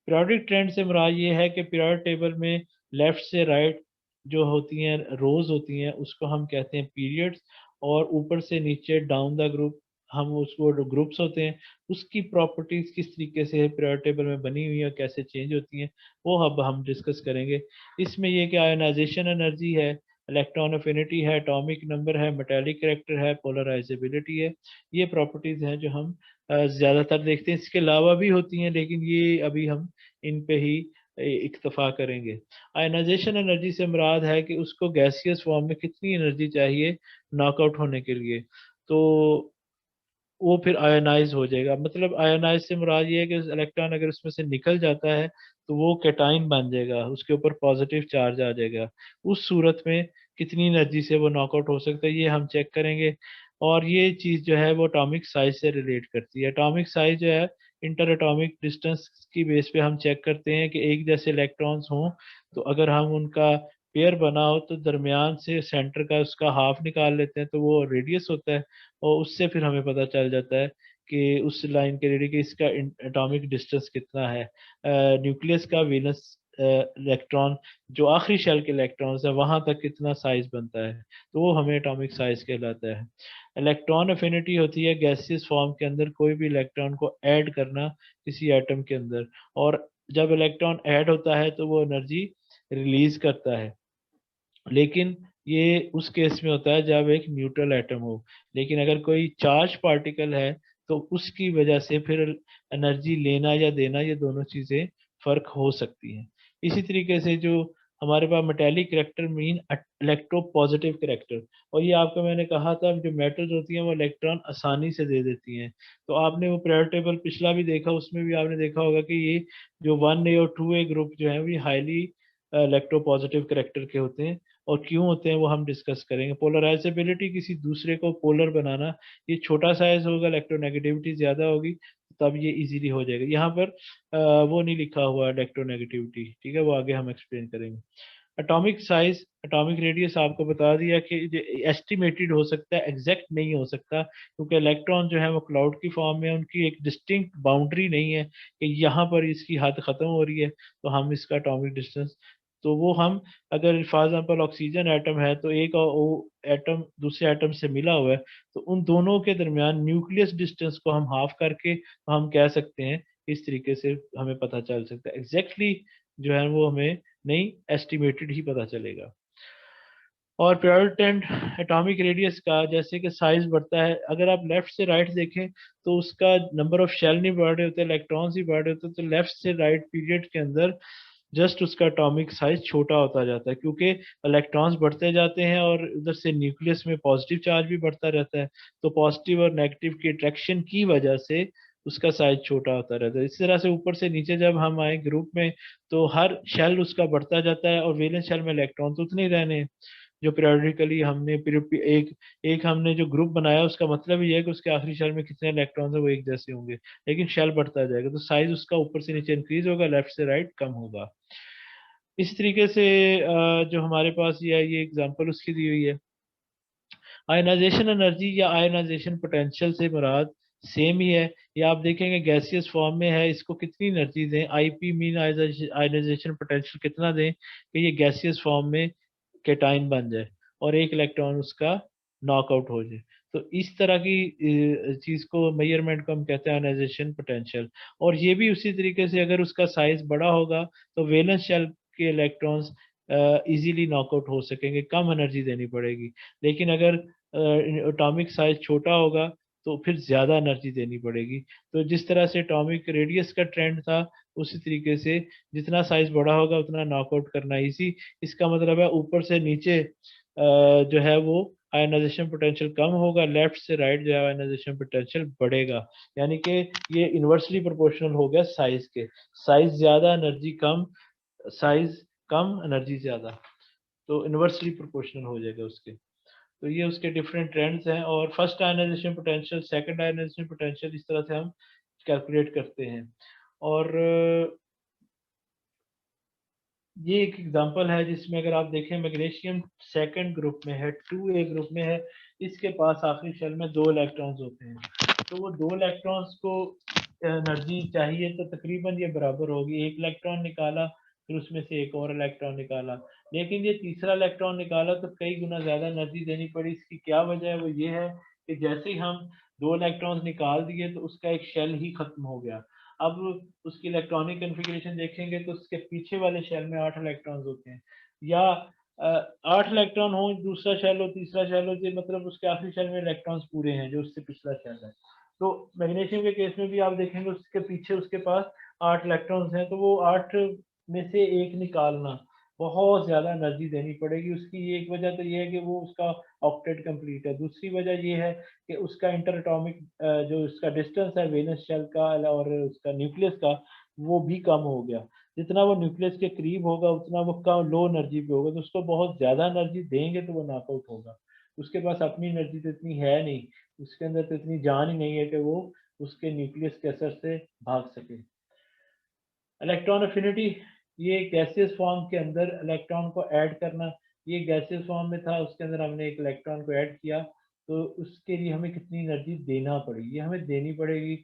पीरियोडिक ट्रेंड से मुराद ये है कि पीरियोडिक टेबल में लेफ्ट से राइट जो होती हैं रोज होती हैं उसको हम कहते हैं पीरियड्स, और ऊपर से नीचे डाउन द ग्रुप हम उसको ग्रुप्स होते हैं। उसकी प्रॉपर्टीज किस तरीके से पीरियोडिक टेबल में बनी हुई है कैसे चेंज होती हैं वो अब हम डिस्कस करेंगे। इसमें ये कि आयोनाइजेशन एनर्जी है, इलेक्ट्रॉन अफिनिटी है, एटॉमिक नंबर है, मेटालिक कैरेक्टर है, पोलराइजेबिलिटी है। ये प्रॉपर्टीज हैं जो हम ज्यादातर देखते हैं। इसके अलावा भी होती हैं लेकिन ये अभी हम इन पे ही इक्तफा करेंगे। आयनाइजेशन एनर्जी से मुराद है कि उसको गैसियस फॉर्म में कितनी एनर्जी चाहिए नॉकआउट होने के लिए, तो वो फिर आयोनाइज हो जाएगा। मतलब आयोनाइज से मुराद ये है कि इलेक्ट्रॉन अगर उसमें से निकल जाता है तो वो कैटाइन बन जाएगा, उसके ऊपर पॉजिटिव चार्ज आ जाएगा। उस सूरत में कितनी एनर्जी से वो नॉकआउट हो सकता है ये हम चेक करेंगे। और ये चीज़ जो है वो एटॉमिक साइज से रिलेट करती है। एटॉमिक साइज जो है इंटर एटॉमिक डिस्टेंस की बेस पे हम चेक करते हैं कि एक जैसे इलेक्ट्रॉन्स हों, तो अगर हम उनका पेयर बना हो तो दरमियान से सेंटर का उसका हाफ निकाल लेते हैं, तो वो रेडियस होता है, और उससे फिर हमें पता चल जाता है कि उस लाइन के रेडियस इसका एटॉमिक डिस्टेंस कितना है। न्यूक्लियस का वेलेंस इलेक्ट्रॉन, जो आखिरी शेल के इलेक्ट्रॉन्स है वहां तक कितना साइज बनता है, तो वो हमें एटॉमिक साइज कहलाता है। इलेक्ट्रॉन अफिनिटी होती है गैसियस फॉर्म के अंदर कोई भी इलेक्ट्रॉन को ऐड करना किसी एटम के अंदर, और जब इलेक्ट्रॉन ऐड होता है तो वो एनर्जी रिलीज करता है, लेकिन ये उस केस में होता है जब एक न्यूट्रल एटम हो। लेकिन अगर कोई चार्ज पार्टिकल है तो उसकी वजह से फिर एनर्जी लेना या देना, ये दोनों चीजें फर्क हो सकती हैं। इसी तरीके से जो हमारे पास metallic character mean electropositive character, और ये आपको मैंने कहा था जो मेटल्स होती हैं वो इलेक्ट्रॉन आसानी से दे देती हैं। तो आपने वो पीरियोडिक टेबल पिछला भी देखा, उसमें भी आपने देखा होगा कि ये जो 1A और 2A ग्रुप जो है वो हाईली इलेक्ट्रो पॉजिटिव करेक्टर के होते हैं। और क्यों होते हैं वो हम डिस्कस करेंगे। पोलराइजेबिलिटी, किसी दूसरे को पोलर बनाना, ये छोटा साइज होगा, इलेक्ट्रोनेगेटिविटी ज्यादा होगी, तब ये इजीली हो जाएगा। यहाँ पर वो नहीं लिखा हुआ इलेक्ट्रोनेगेटिविटी, ठीक है, वो आगे हम एक्सप्लेन करेंगे। एटॉमिक साइज, एटॉमिक रेडियस आपको बता दिया कि एस्टिमेटेड हो सकता है, एग्जैक्ट नहीं हो सकता, क्योंकि इलेक्ट्रॉन जो है वो क्लाउड की फॉर्म में, उनकी एक डिस्टिंक्ट बाउंड्री नहीं है कि यहाँ पर इसकी हद खत्म हो रही है तो हम इसका एटॉमिक डिस्टेंस, तो वो हम, अगर फॉर एग्जांपल ऑक्सीजन एटम है तो एक और वो एटम दूसरे एटम से मिला हुआ है, तो उन दोनों के दरमियान न्यूक्लियस डिस्टेंस को हम हाफ करके हम कह सकते हैं, इस तरीके से हमें पता चल सकता है। एग्जैक्टली जो है वो हमें नहीं, एस्टिमेटेड ही पता चलेगा। और प्योरिटेंट एटॉमिक रेडियस का जैसे कि साइज बढ़ता है, अगर आप लेफ्ट से राइट देखें तो उसका नंबर ऑफ शेल नहीं बढ़ रहे होते, इलेक्ट्रॉन्स ही बढ़ रहे होते, तो लेफ्ट से राइट पीरियड के अंदर जस्ट उसका एटॉमिक साइज छोटा होता जाता है, क्योंकि इलेक्ट्रॉन्स बढ़ते जाते हैं और उधर से न्यूक्लियस में पॉजिटिव चार्ज भी बढ़ता रहता है, तो पॉजिटिव और नेगेटिव की अट्रैक्शन की वजह से उसका साइज छोटा होता रहता है। इस तरह से ऊपर से नीचे जब हम आए ग्रुप में, तो हर शेल उसका बढ़ता जाता है, और वैलेंस शेल में इलेक्ट्रॉन तो उतने ही रहने हैं जो periodically हमने एक एक हमने जो ग्रुप बनाया, उसका मतलब ये है कि उसके आखिरी शेल में कितने इलेक्ट्रॉन है वो एक जैसे होंगे, लेकिन शेल बढ़ता जाएगा तो साइज उसका ऊपर से नीचे इंक्रीज होगा, लेफ्ट से राइट कम होगा। इस तरीके से जो हमारे पास ये एग्जांपल उसकी दी हुई है। आयनाइजेशन एनर्जी या आयनाइजेशन पोटेंशियल से मुराद सेम ही है। ये आप देखेंगे गैसियस फॉर्म में है, इसको कितनी एनर्जी दें, आईपी मीन आयनाइजेशन पोटेंशियल कितना दें कि ये गैसियस फॉर्म में केटाइन बन जाए और एक इलेक्ट्रॉन उसका नॉकआउट हो जाए। तो इस तरह की चीज को, मेजरमेंट को हम कहते हैं आयनाइजेशन पोटेंशियल। और ये भी उसी तरीके से अगर उसका साइज बड़ा होगा तो वैलेंस शेल के इलेक्ट्रॉन्स इजीली नॉकआउट हो सकेंगे, कम एनर्जी देनी पड़ेगी। लेकिन अगर एटॉमिक साइज छोटा होगा तो फिर ज्यादा एनर्जी देनी पड़ेगी। तो जिस तरह से एटॉमिक रेडियस का ट्रेंड था, उसी तरीके से जितना साइज बड़ा होगा उतना नॉकआउट करना इजी। इसका मतलब है ऊपर से नीचे जो है वो आयनाइजेशन पोटेंशियल कम होगा, लेफ्ट से राइट जो है आयनाइजेशन पोटेंशियल बढ़ेगा। यानी कि ये इन्वर्सली प्रोपोर्शनल हो गया साइज के, साइज ज्यादा एनर्जी कम, साइज कम एनर्जी ज्यादा, तो इन्वर्सली प्रोपोर्शनल हो जाएगा उसके। तो ये उसके डिफरेंट ट्रेंड्स हैं, और first ionisation potential, second ionisation potential, इस तरह से हम कैलकुलेट करते हैं। और ये एक एग्जांपल है जिसमें अगर आप देखें मैग्नीशियम सेकंड ग्रुप में है, 2A ग्रुप में है, इसके पास आखिरी शेल में 2 इलेक्ट्रॉन्स होते हैं। तो वो 2 इलेक्ट्रॉन्स को एनर्जी चाहिए तो तकरीबन ये बराबर होगी, एक इलेक्ट्रॉन निकाला फिर उसमें से एक और इलेक्ट्रॉन निकाला, लेकिन ये तीसरा इलेक्ट्रॉन निकाला तो कई गुना ज्यादा एनर्जी देनी पड़ी। इसकी क्या वजह है? वो ये है कि जैसे ही हम 2 इलेक्ट्रॉन्स निकाल दिए तो उसका एक शेल ही खत्म हो गया। अब उसकी इलेक्ट्रॉनिक कन्फिग्रेशन देखेंगे तो उसके पीछे वाले शेल में 8 इलेक्ट्रॉन्स होते हैं, या 8 इलेक्ट्रॉन हो, दूसरा शेल हो, तीसरा शेल हो, ये मतलब उसके आखिरी शेल में इलेक्ट्रॉन्स पूरे हैं जो उससे पिछला शेल है। तो मैग्नीशियम के केस में भी आप देखेंगे उसके पीछे उसके पास 8 इलेक्ट्रॉन्स हैं, तो वो 8 में से एक निकालना बहुत ज्यादा एनर्जी देनी पड़ेगी उसकी। ये एक वजह तो ये है कि वो उसका ऑक्टेट कंप्लीट है, दूसरी वजह ये है कि उसका इंटर एटॉमिक जो उसका डिस्टेंस है वेनस शेल का और उसका न्यूक्लियस का, वो भी कम हो गया। जितना वो न्यूक्लियस के करीब होगा उतना वो कम लो एनर्जी पे होगा, तो उसको बहुत ज्यादा एनर्जी देंगे तो वो नॉकआउट होगा। उसके पास अपनी एनर्जी तो इतनी है नहीं, उसके अंदर तो इतनी जान ही नहीं है कि वो उसके न्यूक्लियस के असर से भाग सके। इलेक्ट्रॉन एफिनिटी, ये गैसियस फॉर्म के अंदर इलेक्ट्रॉन को ऐड करना। ये गैसियस फॉर्म में था, उसके अंदर हमने एक इलेक्ट्रॉन को ऐड किया, तो उसके लिए हमें कितनी एनर्जी देना पड़ेगी, हमें देनी पड़ेगी,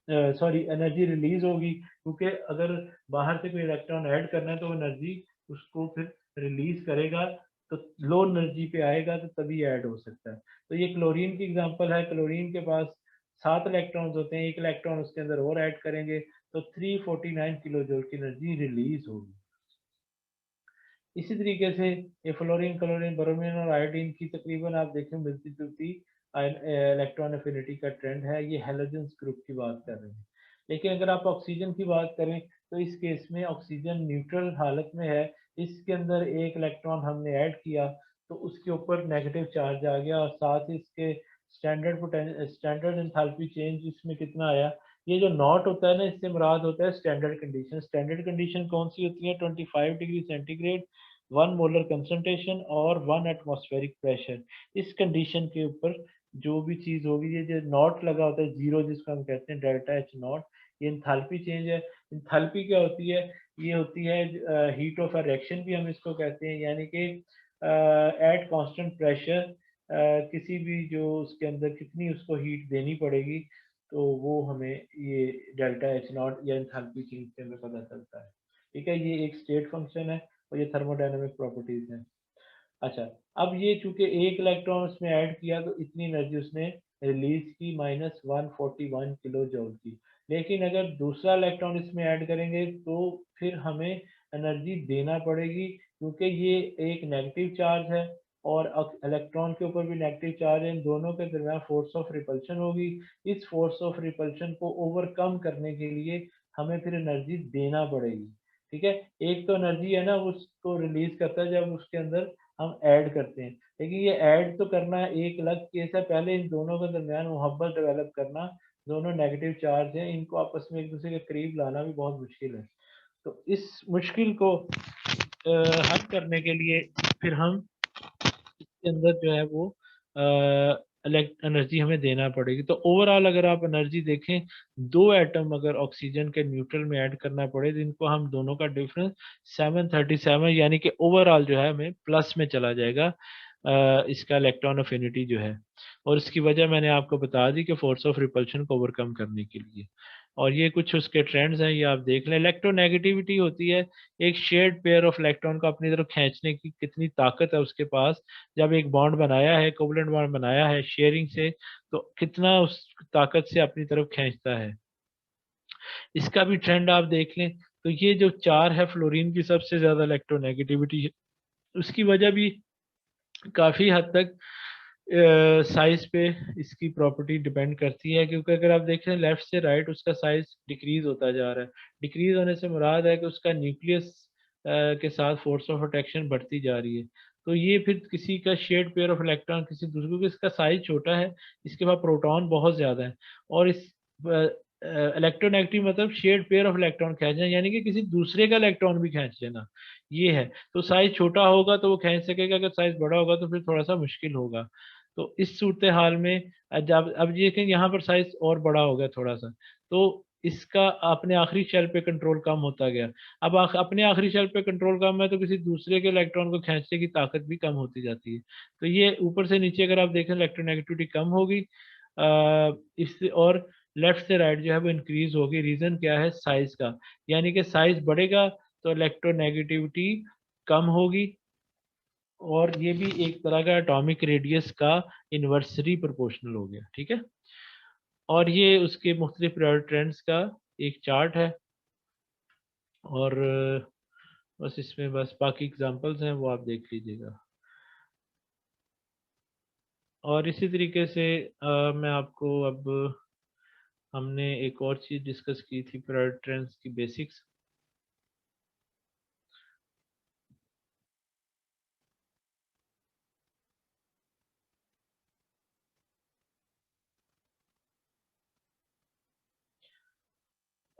सॉरी एनर्जी रिलीज होगी, क्योंकि अगर बाहर से कोई इलेक्ट्रॉन ऐड करना है तो वो एनर्जी उसको फिर रिलीज करेगा, तो लो एनर्जी पे आएगा तो तभी ऐड हो सकता है। तो ये क्लोरीन की एग्जांपल है। क्लोरीन के पास 7 इलेक्ट्रॉन्स होते हैं, एक इलेक्ट्रॉन उसके अंदर और ऐड करेंगे तो 349 किलो जूल की एनर्जी रिलीज होगी। इसी तरीके से ये फ्लोरीन, क्लोरीन, ब्रोमीन और आयोडीन की तकरीबन आप देखें मिलती जुलती इलेक्ट्रॉन एफिनिटी का ट्रेंड है। ये हेलोजेंस ग्रुप की बात कर रहे हैं। लेकिन अगर आप ऑक्सीजन की बात करें तो इस केस में ऑक्सीजन न्यूट्रल हालत में है, इसके अंदर एक इलेक्ट्रॉन हमने ऐड किया तो उसके ऊपर नेगेटिव चार्ज आ गया और साथ ही इसके स्टैंडर्ड एंथैल्पी चेंज इसमें कितना आया। ये जो नॉट होता है ना, इससे मुराद होता है स्टैंडर्ड कंडीशन। स्टैंडर्ड कंडीशन कौन सी होती है? 25 डिग्री सेंटीग्रेड, 1 मोलर कंसंट्रेशन और 1 एटमॉस्फेरिक प्रेशर। इस कंडीशन के ऊपर जो भी चीज होगी, ये जो नॉट लगा होता है जीरो जिसको हम कहते हैं डेल्टा एच नॉट, ये इंथैल्पी चेंज है। इंथैल्पी क्या होती है? ये होती है हीट ऑफ रिएक्शन भी हम इसको कहते हैं, यानी कि एट कांस्टेंट प्रेशर किसी भी जो उसके अंदर कितनी उसको हीट देनी पड़ेगी, तो वो हमें ये डेल्टा एच नॉट या एंथैल्पी चेंज से हमें पता चलता है। ठीक है, ये एक स्टेट फंक्शन है और ये थर्मोडायनेमिक प्रॉपर्टीज हैं। अच्छा, अब ये चूंकि एक इलेक्ट्रॉन उसमें ऐड किया तो इतनी एनर्जी उसने रिलीज की -141 किलो जूल की। लेकिन अगर दूसरा इलेक्ट्रॉन इसमें ऐड करेंगे तो फिर हमें एनर्जी देना पड़ेगी, क्योंकि ये एक नेगेटिव चार्ज है और इलेक्ट्रॉन के ऊपर भी नेगेटिव चार्ज है, इन दोनों के दरमियान फोर्स ऑफ रिपल्शन होगी। इस फोर्स ऑफ रिपल्शन को ओवरकम करने के लिए हमें फिर एनर्जी देना पड़ेगी। ठीक है, एक तो एनर्जी है ना उसको रिलीज करता है जब उसके अंदर हम ऐड करते हैं, लेकिन ये ऐड तो करना एक अलग केस है, पहले इन दोनों के दरमियान मोहब्बत डेवलप करना। दोनों नेगेटिव चार्ज हैं, इनको आपस में एक दूसरे के करीब लाना भी बहुत मुश्किल है। तो इस मुश्किल को हल करने के लिए फिर हम इसके अंदर जो है वो एनर्जी हमें देना पड़ेगी। तो ओवरऑल अगर आप एनर्जी देखें, दो एटम अगर ऑक्सीजन के न्यूट्रल में ऐड करना पड़े तो इनको हम दोनों का डिफरेंस 737, यानी कि ओवरऑल जो है हमें प्लस में चला जाएगा इसका इलेक्ट्रॉन अफिनिटी जो है। और इसकी वजह मैंने आपको बता दी कि फोर्स ऑफ रिपल्शन को ओवरकम करने के लिए। और ये कुछ उसके ट्रेंड्स हैं, ये आप देख लें। इलेक्ट्रोनेगेटिविटी होती है एक शेयर्ड पेयर ऑफ इलेक्ट्रॉन को अपनी तरफ खींचने की कितनी ताकत है उसके पास। जब एक बॉन्ड बनाया है, कोवलेंट बॉन्ड बनाया है शेयरिंग से, तो कितना उस ताकत से अपनी तरफ खींचता है। इसका भी ट्रेंड आप देख लें तो ये जो चार है, फ्लोरीन की सबसे ज्यादा इलेक्ट्रोनेगेटिविटी है। उसकी वजह भी काफी हद तक साइज पे इसकी प्रॉपर्टी डिपेंड करती है, क्योंकि अगर आप देखें लेफ्ट से राइट उसका साइज डिक्रीज होता जा रहा है। डिक्रीज होने से मुराद है कि उसका न्यूक्लियस के साथ फोर्स ऑफ अट्रैक्शन बढ़ती जा रही है। तो ये फिर किसी का शेड पेयर ऑफ इलेक्ट्रॉन किसी दूसरे, क्योंकि इसका साइज छोटा है, इसके पास प्रोटॉन बहुत ज्यादा है, और इस इलेक्ट्रोनेगेटिव मतलब शेड पेयर ऑफ इलेक्ट्रॉन खींचना, यानी कि किसी दूसरे का इलेक्ट्रॉन भी खींच लेना, ये है। तो साइज छोटा होगा तो वो खींच सकेगा, अगर साइज बड़ा होगा तो फिर थोड़ा सा मुश्किल होगा। तो इस सूरत हाल में जब अब ये देखें यहाँ पर साइज और बड़ा हो गया थोड़ा सा, तो इसका अपने आखिरी शेल पे कंट्रोल कम होता गया। अब अपने आखिरी शेल पे कंट्रोल कम है तो किसी दूसरे के इलेक्ट्रॉन को खींचने की ताकत भी कम होती जाती है। तो ये ऊपर से नीचे अगर आप देखें इलेक्ट्रोनेगेटिविटी कम होगी, इससे और लेफ्ट से राइट जो है वो इंक्रीज होगी। रीजन क्या है? साइज का, यानी कि साइज बढ़ेगा तो इलेक्ट्रोनेगेटिविटी कम होगी। और ये भी एक तरह का एटॉमिक रेडियस का इन्वर्सरी प्रोपोर्शनल हो गया। ठीक है, और ये उसके मुख्तलिफ ट्रेंड्स का एक चार्ट है। और बस इसमें बस बाकी एग्जांपल्स हैं वो आप देख लीजिएगा। और इसी तरीके से मैं आपको अब, हमने एक और चीज़ डिस्कस की थी ट्रेंड्स की बेसिक्स।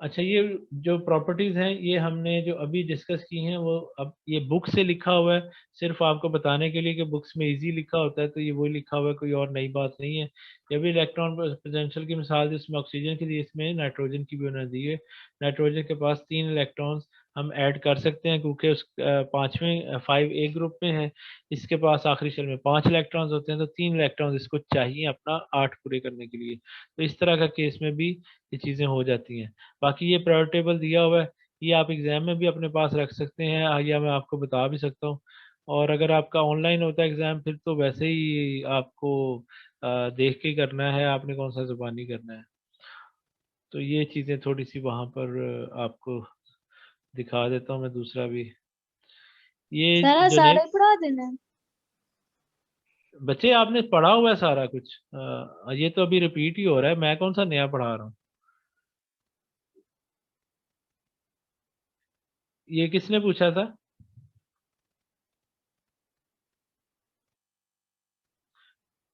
अच्छा, ये जो प्रॉपर्टीज हैं ये हमने जो अभी डिस्कस की हैं वो अब ये बुक से लिखा हुआ है, सिर्फ आपको बताने के लिए कि बुक्स में इजी लिखा होता है तो ये वही लिखा हुआ है, कोई और नई बात नहीं है। ये भी इलेक्ट्रॉन पोटेंशियल की मिसाल जिसमें ऑक्सीजन की दी, इसमें नाइट्रोजन की भी उन्होंने दी है। नाइट्रोजन के पास 3 इलेक्ट्रॉन्स हम ऐड कर सकते हैं क्योंकि उस पांचवें 5A ग्रुप में है। इसके पास आखिरी शेल में 5 इलेक्ट्रॉन्स होते हैं, तो 3 इलेक्ट्रॉन्स इसको चाहिए अपना 8 पूरे करने के लिए। तो इस तरह का केस में भी ये चीज़ें हो जाती हैं। बाकी ये प्रायोरिटी टेबल दिया हुआ है, ये आप एग्जाम में भी अपने पास रख सकते हैं, या मैं आपको बता भी सकता हूँ। और अगर आपका ऑनलाइन होता है एग्जाम फिर तो वैसे ही आपको देख के करना है, आपने कौन सा जुबानी करना है। तो ये चीज़ें थोड़ी सी वहाँ पर आपको दिखा देता हूँ मैं दूसरा भी। ये सारा जो सारा नहीं ही पढ़ा देना है। बच्चे आपने पढ़ा हुआ है सारा कुछ, ये तो अभी रिपीट ही हो रहा है, मैं कौन सा नया पढ़ा रहा हूँ। ये किसने पूछा था?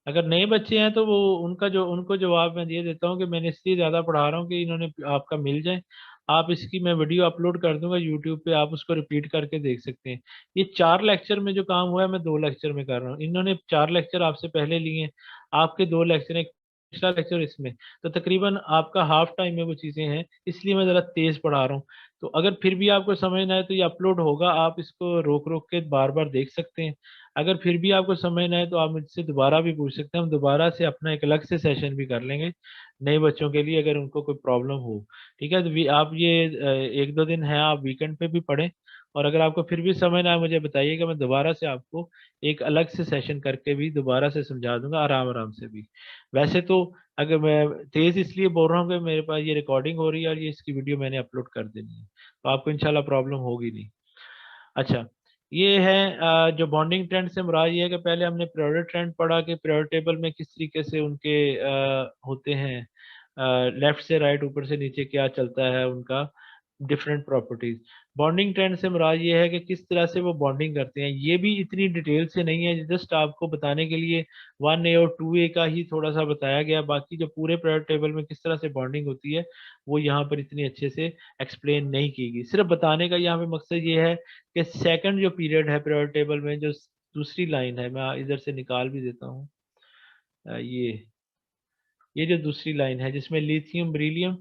अगर नए बच्चे हैं तो वो उनका जो उनको जवाब मैं ये देता हूँ कि मैंने इसलिए ज़्यादा पढ़ा रहा हूँ कि इन्होंने आपका मिल जाए। आप इसकी मैं वीडियो अपलोड कर दूंगा यूट्यूब पे, आप उसको रिपीट करके देख सकते हैं। ये 4 लेक्चर में जो काम हुआ है मैं 2 लेक्चर में कर रहा हूँ, इन्होंने 4 लेक्चर आपसे पहले लिए हैं, आपके 2 लेक्चर, एक एक्स्ट्रा लेक्चर इसमें। तो तकरीबन आपका हाफ टाइम में वो चीज़ें हैं, इसलिए मैं ज़रा तेज़ पढ़ा रहा हूँ। तो अगर फिर भी आपको समझना है तो ये अपलोड होगा, आप इसको रोक रोक के बार बार देख सकते हैं। अगर फिर भी आपको समझना है तो आप मुझसे दोबारा भी पूछ सकते हैं, हम दोबारा से अपना एक अलग से सेशन भी कर लेंगे नए बच्चों के लिए, अगर उनको कोई प्रॉब्लम हो। ठीक है, तो आप ये 1-2 दिन है आप वीकेंड पे भी पढ़ें, और अगर आपको फिर भी समझ ना आए मुझे बताइएगा, मैं दोबारा से आपको एक अलग से सेशन करके भी दोबारा से समझा दूंगा आराम आराम से भी। वैसे तो अगर मैं तेज इसलिए बोल रहा हूँ कि मेरे पास ये रिकॉर्डिंग हो रही है और ये इसकी वीडियो मैंने अपलोड कर देनी है, तो आपको इंशाल्लाह प्रॉब्लम होगी नहीं। अच्छा, ये है जो बॉन्डिंग ट्रेंड से मुराद ये है कि पहले हमने पीरियोडिक ट्रेंड पढ़ा कि पीरियोडिक टेबल में किस तरीके से उनके होते हैं, लेफ्ट से राइट ऊपर से नीचे क्या चलता है उनका, डिफरेंट प्रॉपर्टीज। बॉन्डिंग ट्रेंड से मुराद ये है कि किस तरह से वो बॉन्डिंग करते हैं, ये भी इतनी डिटेल से नहीं है, जस्ट आपको बताने के लिए 1A और 2A का ही थोड़ा सा बताया गया, बाकी जो पूरे पीरियोडिक टेबल में किस तरह से बॉन्डिंग होती है वो यहाँ पर इतनी अच्छे से एक्सप्लेन नहीं की गई। सिर्फ बताने का यहाँ पे मकसद ये है कि सेकंड जो पीरियड है पीरियोडिक टेबल में, जो दूसरी लाइन है, मैं इधर से निकाल भी देता हूँ, ये जो दूसरी लाइन है जिसमें लिथियम बेरिलियम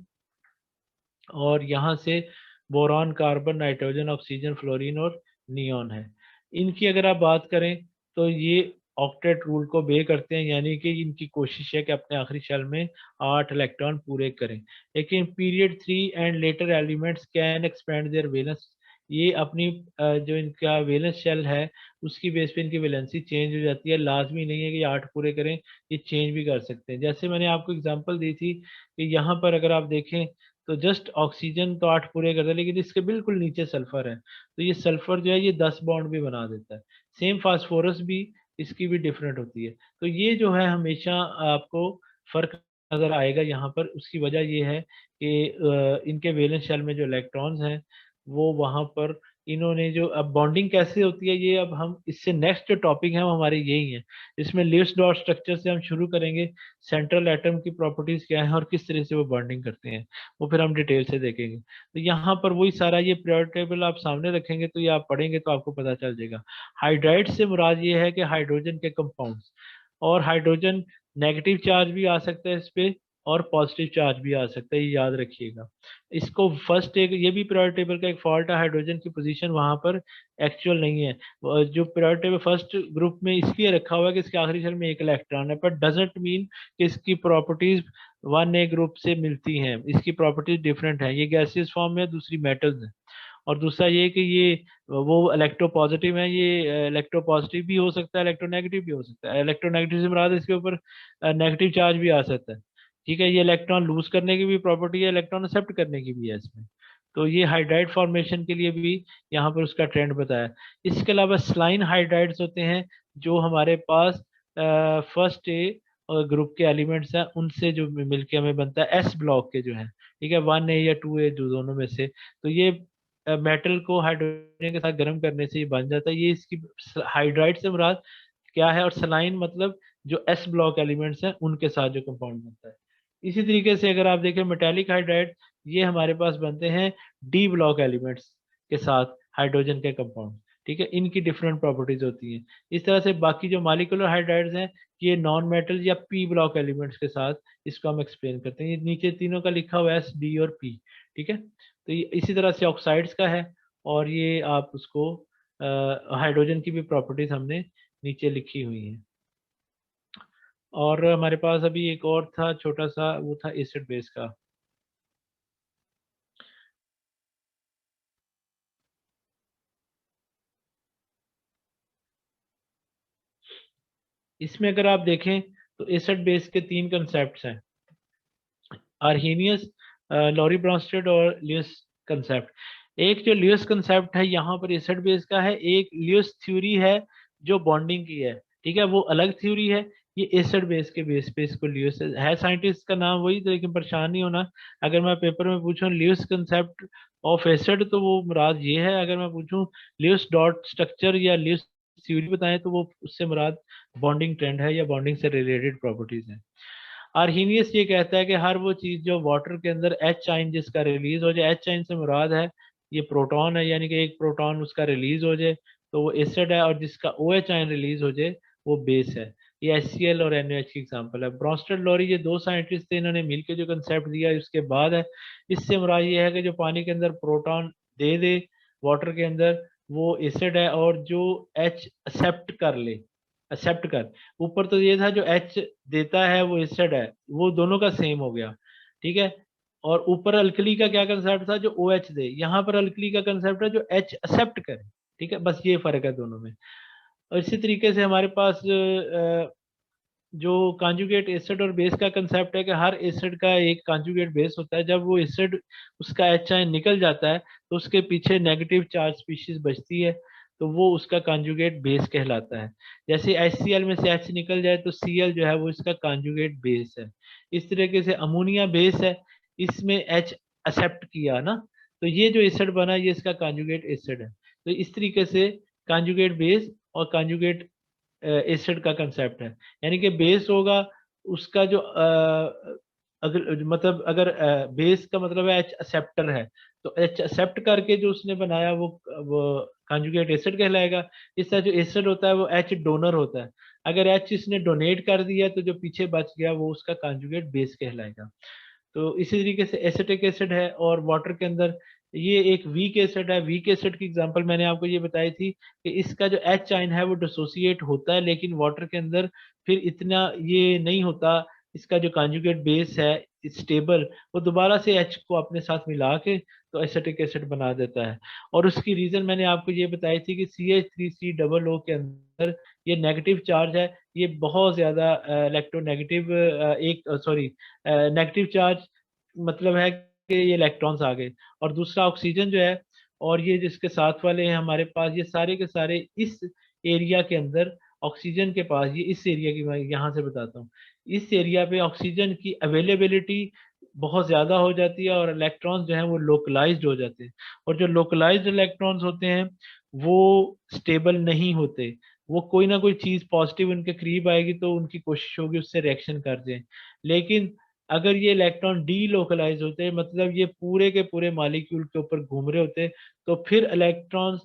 और यहाँ से boron carbon nitrogen oxygen fluorine और नियॉन है, इनकी अगर आप बात करें तो ये ऑक्टेट रूल को बे करते हैं, यानी कि इनकी कोशिश है कि अपने आखिरी शेल में 8 इलेक्ट्रॉन पूरे करें। लेकिन period 3 and later elements can expand there valence, ये अपनी जो इनका वैलेंस शेल है उसकी बेस पे इनकी वैलेंसी चेंज हो जाती है, लाजमी नहीं है कि ये 8 पूरे करें, ये चेंज भी कर सकते हैं। जैसे मैंने आपको एग्जांपल दी थी कि यहाँ पर अगर आप देखें तो जस्ट ऑक्सीजन तो 8 पूरे करता है, लेकिन इसके बिल्कुल नीचे सल्फर है, तो ये सल्फर जो है ये 10 बॉन्ड भी बना देता है। सेम फास्फोरस भी, इसकी भी डिफरेंट होती है। तो ये जो है हमेशा आपको फर्क नजर आएगा यहाँ पर, उसकी वजह ये है कि इनके वैलेंस शेल में जो इलेक्ट्रॉन्स हैं वो वहाँ पर, इन्होंने जो अब बॉन्डिंग कैसे होती है ये अब हम इससे नेक्स्ट जो टॉपिक है वो हमारे यही है। इसमें लीव्स डॉट स्ट्रक्चर से हम शुरू करेंगे, सेंट्रल एटम की प्रॉपर्टीज क्या है और किस तरह से वो बॉन्डिंग करते हैं, वो फिर हम डिटेल से देखेंगे। तो यहाँ पर वही सारा ये पीरियोडिक टेबल आप सामने रखेंगे तो ये आप पढ़ेंगे तो आपको पता चल जाएगा। हाइड्राइड से मुराद ये है कि हाइड्रोजन के कंपाउंड्स, और हाइड्रोजन नेगेटिव चार्ज भी आ सकता है इस पे और पॉजिटिव चार्ज भी आ सकता है, ये याद रखिएगा। इसको फर्स्ट एक ये भी पीरियोडिक टेबल का एक फॉल्ट है, हाइड्रोजन की पोजीशन वहां पर एक्चुअल नहीं है। जो पीरियोडिक टेबल फर्स्ट ग्रुप में इसलिए रखा हुआ है कि इसके आखिरी शेल में 1 इलेक्ट्रॉन है, पर डजेंट मीन कि इसकी प्रॉपर्टीज 1A ग्रुप से मिलती हैं, इसकी प्रॉपर्टीज डिफरेंट है, ये गैसियस फॉर्म में है, दूसरी मेटल्स है। और दूसरा ये कि ये वो इलेक्ट्रोपॉजिटिव है, ये इलेक्ट्रोपॉजिटिव भी हो सकता है, इलेक्ट्रोनेगेटिव भी हो सकता है। इलेक्ट्रोनेगेटिव से मुराद इसके ऊपर नेगेटिव चार्ज भी आ सकता है। ठीक है, ये इलेक्ट्रॉन लूज करने की भी प्रॉपर्टी है, इलेक्ट्रॉन एक्सेप्ट करने की भी है इसमें। तो ये हाइड्राइड फॉर्मेशन के लिए भी यहाँ पर उसका ट्रेंड बताया। इसके अलावा स्लाइन हाइड्राइड्स होते हैं जो हमारे पास फर्स्ट ए ग्रुप के एलिमेंट्स हैं, उनसे जो मिलके हमें बनता है एस ब्लॉक के जो है, ठीक है, 1A या 2A जो दोनों में से। तो ये मेटल को हाइड्रोजन के साथ गर्म करने से ये बन जाता है, ये इसकी हाइड्राइड से मुराद क्या है, और सलाइन मतलब जो एस ब्लॉक एलिमेंट्स हैं उनके साथ जो कंपाउंड बनता है। इसी तरीके से अगर आप देखें मेटेलिक हाइड्राइड, ये हमारे पास बनते हैं डी ब्लॉक एलिमेंट्स के साथ हाइड्रोजन के कंपाउंड। ठीक है, इनकी डिफरेंट प्रॉपर्टीज होती हैं। इस तरह से बाकी जो मॉलिक्यूलर हाइड्राइड्स हैं ये नॉन मेटल या पी ब्लॉक एलिमेंट्स के साथ इसको हम एक्सप्लेन करते हैं। ये नीचे तीनों का लिखा हुआ है एस, डी और पी। ठीक है, तो ये इसी तरह से ऑक्साइड्स का है, और ये आप उसको हाइड्रोजन की भी प्रॉपर्टीज हमने नीचे लिखी हुई हैं। और हमारे पास अभी एक और था छोटा सा, वो था एसिड बेस का। इसमें अगर आप देखें तो एसिड बेस के तीन कंसेप्ट हैं, आर्हेनियस, लॉरी ब्रॉन्स्टेड और ल्यूइस कंसेप्ट। एक जो ल्यूइस कंसेप्ट है यहाँ पर एसिड बेस का है, एक ल्यूइस थ्योरी है जो बॉन्डिंग की है। ठीक है, वो अलग थ्योरी है। ये एसिड बेस के बेस पे इसको ल्यूइस है, साइंटिस्ट का नाम वही तो, लेकिन परेशान नहीं होना। अगर मैं पेपर में पूछूं ल्यूइस कंसेप्ट ऑफ एसिड तो वो मुराद ये है, अगर मैं पूछूं ल्यूइस डॉट स्ट्रक्चर या ल्यूइस थ्योरी बताएं तो वो उससे मुराद बॉन्डिंग ट्रेंड है या बॉन्डिंग से रिलेटेड प्रॉपर्टीज है। आर्हीनियस ये कहता है कि हर वो चीज जो वाटर के अंदर एच आइन जिसका रिलीज हो जाए, एच आइन से मुराद है ये प्रोटॉन है, यानी कि एक प्रोटॉन उसका रिलीज हो जाए तो वो एसिड है, और जिसका ओ एच आइन रिलीज हो जाए वो बेस है। ये HCl और NaOH की एग्जांपल है। ब्रॉन्स्टेड लॉरी ये दो साइंटिस्ट थे, इन्होंने मिलकर जो कंसेप्ट दिया उसके बाद है। इससे मुराद ये है कि जो पानी के अंदर प्रोटॉन दे दे वाटर के अंदर वो एसिड है, और जो H एक्सेप्ट कर ले, एक्सेप्ट कर, ऊपर तो ये था जो H देता है वो एसिड है, वो दोनों का सेम हो गया। ठीक है, और ऊपर अल्कली का क्या कंसेप्ट था, जो OH दे, यहाँ पर अल्कली का कंसेप्ट है जो H एक्सेप्ट करे। ठीक है, बस ये फर्क है दोनों में। और इसी तरीके से हमारे पास जो कॉन्जुगेट एसिड और बेस का कंसेप्ट है कि हर एसिड का एक कॉन्जुगेट बेस होता है। जब वो एसिड उसका एच आयन निकल जाता है तो उसके पीछे नेगेटिव चार्ज स्पीशीज बचती है, तो वो उसका कॉन्जुगेट बेस कहलाता है। जैसे HCl में से H निकल जाए तो Cl जो है वो इसका कॉन्जुगेट बेस है। इस तरीके से अमोनिया बेस है, इसमें H एक्सेप्ट किया ना, तो ये जो एसिड बना ये इसका कॉन्जुगेट एसिड है। तो इस तरीके से कॉन्जुगेट बेस और कॉन्जुगेट एसिड का कंसेप्ट है। यानी कि बेस होगा उसका जो अगर मतलब अगर बेस का मतलब है एच एक्सेप्टर है, तो एच एक्सेप्ट करके जो उसने बनाया वो कॉन्जुगेट एसिड कहलाएगा। इस तरह जो एसिड होता है वो एच डोनर होता है, अगर एच इसने डोनेट कर दिया तो जो पीछे बच गया वो उसका कॉन्जुगेट बेस कहलाएगा। तो इसी तरीके से एसिटिक एसिड है, और वाटर के अंदर ये एक वीक एसिड है। वीक एसिड की एग्जांपल मैंने आपको ये बताई थी कि इसका जो एच आइन है वो डिसोसिएट होता है, लेकिन वाटर के अंदर फिर इतना ये नहीं होता। इसका जो कॉन्जुगेट बेस है स्टेबल, वो दोबारा से एच को अपने साथ मिला के तो एसिटिक एसिड बना देता है। और उसकी रीजन मैंने आपको ये बताई थी कि CH3COO के अंदर ये नेगेटिव चार्ज है, ये बहुत ज्यादा इलेक्ट्रोनेगेटिव एक सॉरी नेगेटिव चार्ज मतलब है कि ये इलेक्ट्रॉन्स आ गए। और दूसरा ऑक्सीजन जो है, और ये जिसके साथ वाले हैं हमारे पास, ये सारे के सारे इस एरिया के अंदर ऑक्सीजन के पास, ये इस एरिया की मैं यहाँ से बताता हूँ, इस एरिया पे ऑक्सीजन की अवेलेबिलिटी बहुत ज़्यादा हो जाती है और इलेक्ट्रॉन्स जो हैं वो लोकलाइज्ड हो जाते हैं। और जो लोकलाइज्ड इलेक्ट्रॉन्स होते हैं वो स्टेबल नहीं होते, वो कोई ना कोई चीज़ पॉजिटिव उनके करीब आएगी तो उनकी कोशिश होगी उससे रिएक्शन कर दें। लेकिन अगर ये इलेक्ट्रॉन डी लोकलाइज होते हैं, मतलब ये पूरे के पूरे मॉलिक्यूल के ऊपर घूम रहे होते, तो फिर इलेक्ट्रॉन्स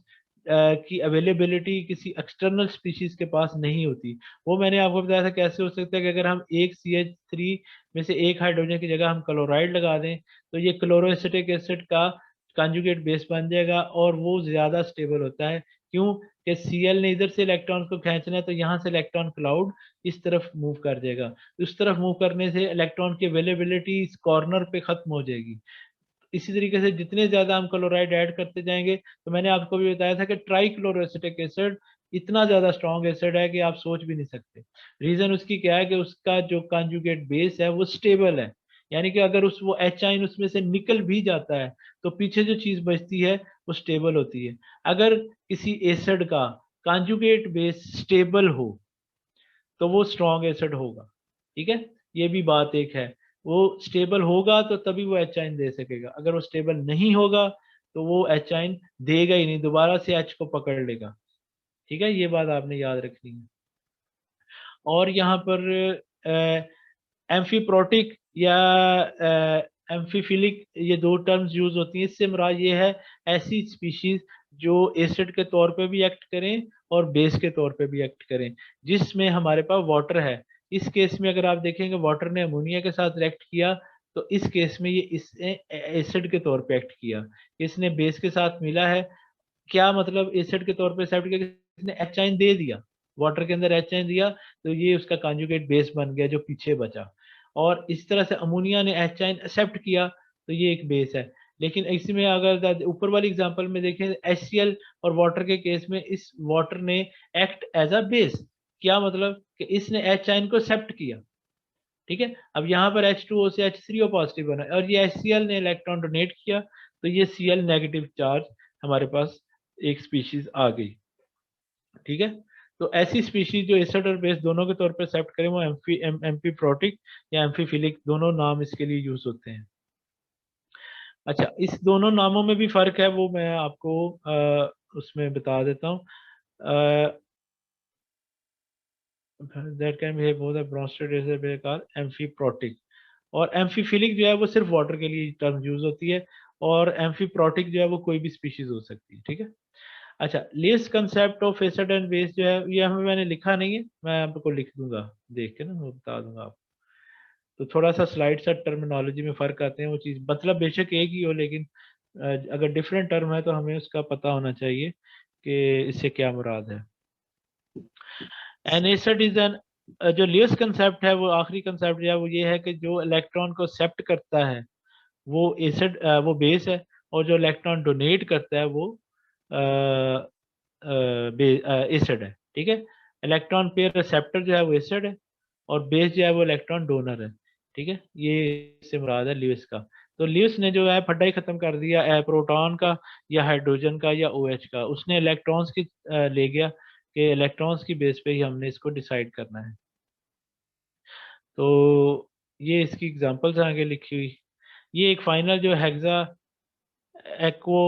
की अवेलेबिलिटी किसी एक्सटर्नल स्पीशीज के पास नहीं होती। वो मैंने आपको बताया था कैसे हो सकता है कि अगर हम एक CH3 में से एक हाइड्रोजन की जगह हम क्लोराइड लगा दें तो ये क्लोरोएसिटिक एसिड का कॉन्जुगेट बेस बन जाएगा, और वो ज्यादा स्टेबल होता है। क्यों कि Cl ने इधर से इलेक्ट्रॉन को खींचना है, तो यहाँ से इलेक्ट्रॉन क्लाउड इस तरफ मूव कर जाएगा। उस तरफ मूव करने से इलेक्ट्रॉन की अवेलेबिलिटी इस कॉर्नर पे खत्म हो जाएगी। इसी तरीके से जितने ज्यादा हम क्लोराइड ऐड करते जाएंगे, तो मैंने आपको भी बताया था कि ट्राई क्लोरोएसिटिक एसिड इतना ज्यादा स्ट्रॉन्ग एसिड है कि आप सोच भी नहीं सकते। रीजन उसकी क्या है कि उसका जो कॉन्जुगेट बेस है वो स्टेबल है, यानी कि अगर उस वो एच आइन उसमें से निकल भी जाता है तो पीछे जो चीज बचती है वो स्टेबल होती है। अगर किसी एसिड का कॉन्जुगेट बेस स्टेबल हो तो वो स्ट्रॉन्ग एसिड होगा। ठीक है, ये भी बात एक है, वो स्टेबल होगा तो तभी वो एच आइन दे सकेगा, अगर वो स्टेबल नहीं होगा तो वो एच आइन देगा ही नहीं, दोबारा से एच को पकड़ लेगा। ठीक है, ये बात आपने याद रखनी है। और यहाँ पर एम्फीप्रोटिक या एम्फीफिलिक, ये दो टर्म्स यूज होती हैं। इससे मुराद ये है ऐसी स्पीशीज जो एसिड के तौर पे भी एक्ट करें और बेस के तौर पे भी एक्ट करें, जिसमें हमारे पास वाटर है। इस केस में अगर आप देखेंगे वाटर ने अमोनिया के साथ रिएक्ट किया, तो इस केस में ये इसने एसिड के तौर पे एक्ट किया। इसने बेस के साथ मिला है, क्या मतलब एसिड के तौर पे एक्सेप्ट किया, इसने एच आइन दे दिया, वाटर के अंदर एच आइन दिया, तो ये उसका कॉन्जुगेट बेस बन गया जो पीछे बचा। और इस तरह से अमोनिया ने एच आइन एक्सेप्ट किया, तो ये एक बेस है। लेकिन इसमें अगर ऊपर वाली एग्जांपल में देखें HCl और वाटर के केस में, इस वाटर ने एक्ट एज अ बेस। क्या मतलब कि इसने एच आइन को एक्सेप्ट किया, ठीक है। अब यहाँ पर H2O से H3O पॉजिटिव बना और ये HCl ने इलेक्ट्रॉन डोनेट किया, तो ये Cl नेगेटिव चार्ज हमारे पास एक स्पीशीज आ गई, ठीक है। तो ऐसी स्पीशीज जो एसिड और बेस दोनों के तौर पर एक्सेप्ट करें, वो एम्फीप्रोटिक या एम्फीफिलिक दोनों नाम इसके लिए यूज होते हैं। अच्छा, इस दोनों नामों में भी फर्क है, वो मैं आपको उसमें बता देता हूँ। That can behave both a Bronsted as बेकार एम्फीप्रोटिक, और एम्फीफिलिक जो है वो सिर्फ वाटर के लिए टर्म यूज होती है, और एम्फीप्रोटिक जो है वो कोई भी स्पीशीज हो सकती है, ठीक है। अच्छा, less concept of acid and base जो है ये हमें मैंने लिखा नहीं है, मैं आपको लिख दूंगा, देख के ना मैं बता दूंगा आपको। तो थोड़ा सा स्लाइड सा टर्मिनोलॉजी में फर्क आते हैं, वो चीज़ मतलब बेशक एक ही हो, लेकिन अगर डिफरेंट टर्म है तो हमें उसका पता होना चाहिए कि इससे क्या मुराद है। एन एसिड इज एन, जो लियस कंसेप्ट है वो आखिरी कंसेप्ट जो है वो ये है कि जो इलेक्ट्रॉन को एक्सेप्ट करता है वो एसिड, वो बेस है, और जो इलेक्ट्रॉन डोनेट करता है वो एसिड है, ठीक है। इलेक्ट्रॉन पेयर रिसेप्टर जो है वो एसिड है, और बेस जो है वो इलेक्ट्रॉन डोनर है, ठीक है। ये इससे मुराद है ल्यूइस का। तो ल्यूइस ने जो है फड्डा ही खत्म कर दिया प्रोटॉन का या हाइड्रोजन का या OH का, उसने इलेक्ट्रॉन्स की ले गया कि इलेक्ट्रॉन्स की बेस पे ही हमने इसको डिसाइड करना है। तो ये इसकी एग्जांपल्स आगे लिखी हुई। ये एक फाइनल जो हेक्सा एक्वो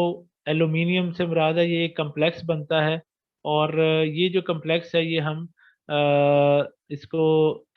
एल्यूमिनियम से मुराद है, ये एक कम्प्लेक्स बनता है। और ये जो कम्प्लेक्स है ये हम इसको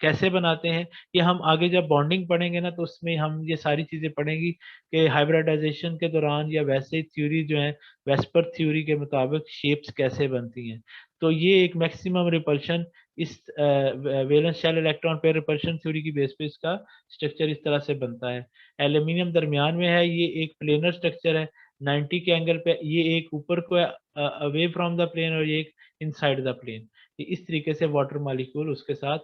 कैसे बनाते हैं, ये हम आगे जब बॉन्डिंग पढ़ेंगे ना, तो उसमें हम ये सारी चीज़ें पढ़ेंगी कि हाइब्रिडाइजेशन के दौरान या वैसे थ्योरी जो है, वेस्पर थ्योरी के मुताबिक शेप्स कैसे बनती हैं। तो ये एक मैक्सिमम रिपल्शन इस valence shell electron pair repulsion theory की बेस पे इसका स्ट्रक्चर इस तरह से बनता है। एल्यूमिनियम दरमियान में है, ये एक प्लेनर स्ट्रक्चर है 90 के एंगल पे, ये एक ऊपर को अवे फ्रॉम द प्लेन और ये एक इनसाइड द प्लेन। इस तरीके से वाटर मालिक्यूल उसके साथ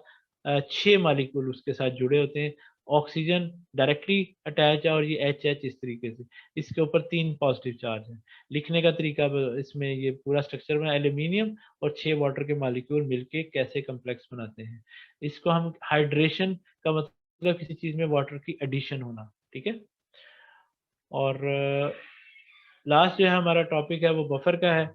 6 मालिक्यूल उसके साथ जुड़े होते हैं। ऑक्सीजन डायरेक्टली अटैच है, और ये HH इस तरीके से, इसके ऊपर 3 पॉजिटिव चार्ज हैं। लिखने का तरीका इसमें ये पूरा स्ट्रक्चर में एल्यूमिनियम और 6 वाटर के मालिक्यूल मिलके कैसे कम्प्लेक्स बनाते हैं। इसको हम हाइड्रेशन का मतलब किसी चीज में वाटर की एडिशन होना, ठीक है। और लास्ट जो है हमारा टॉपिक है वो बफर का है।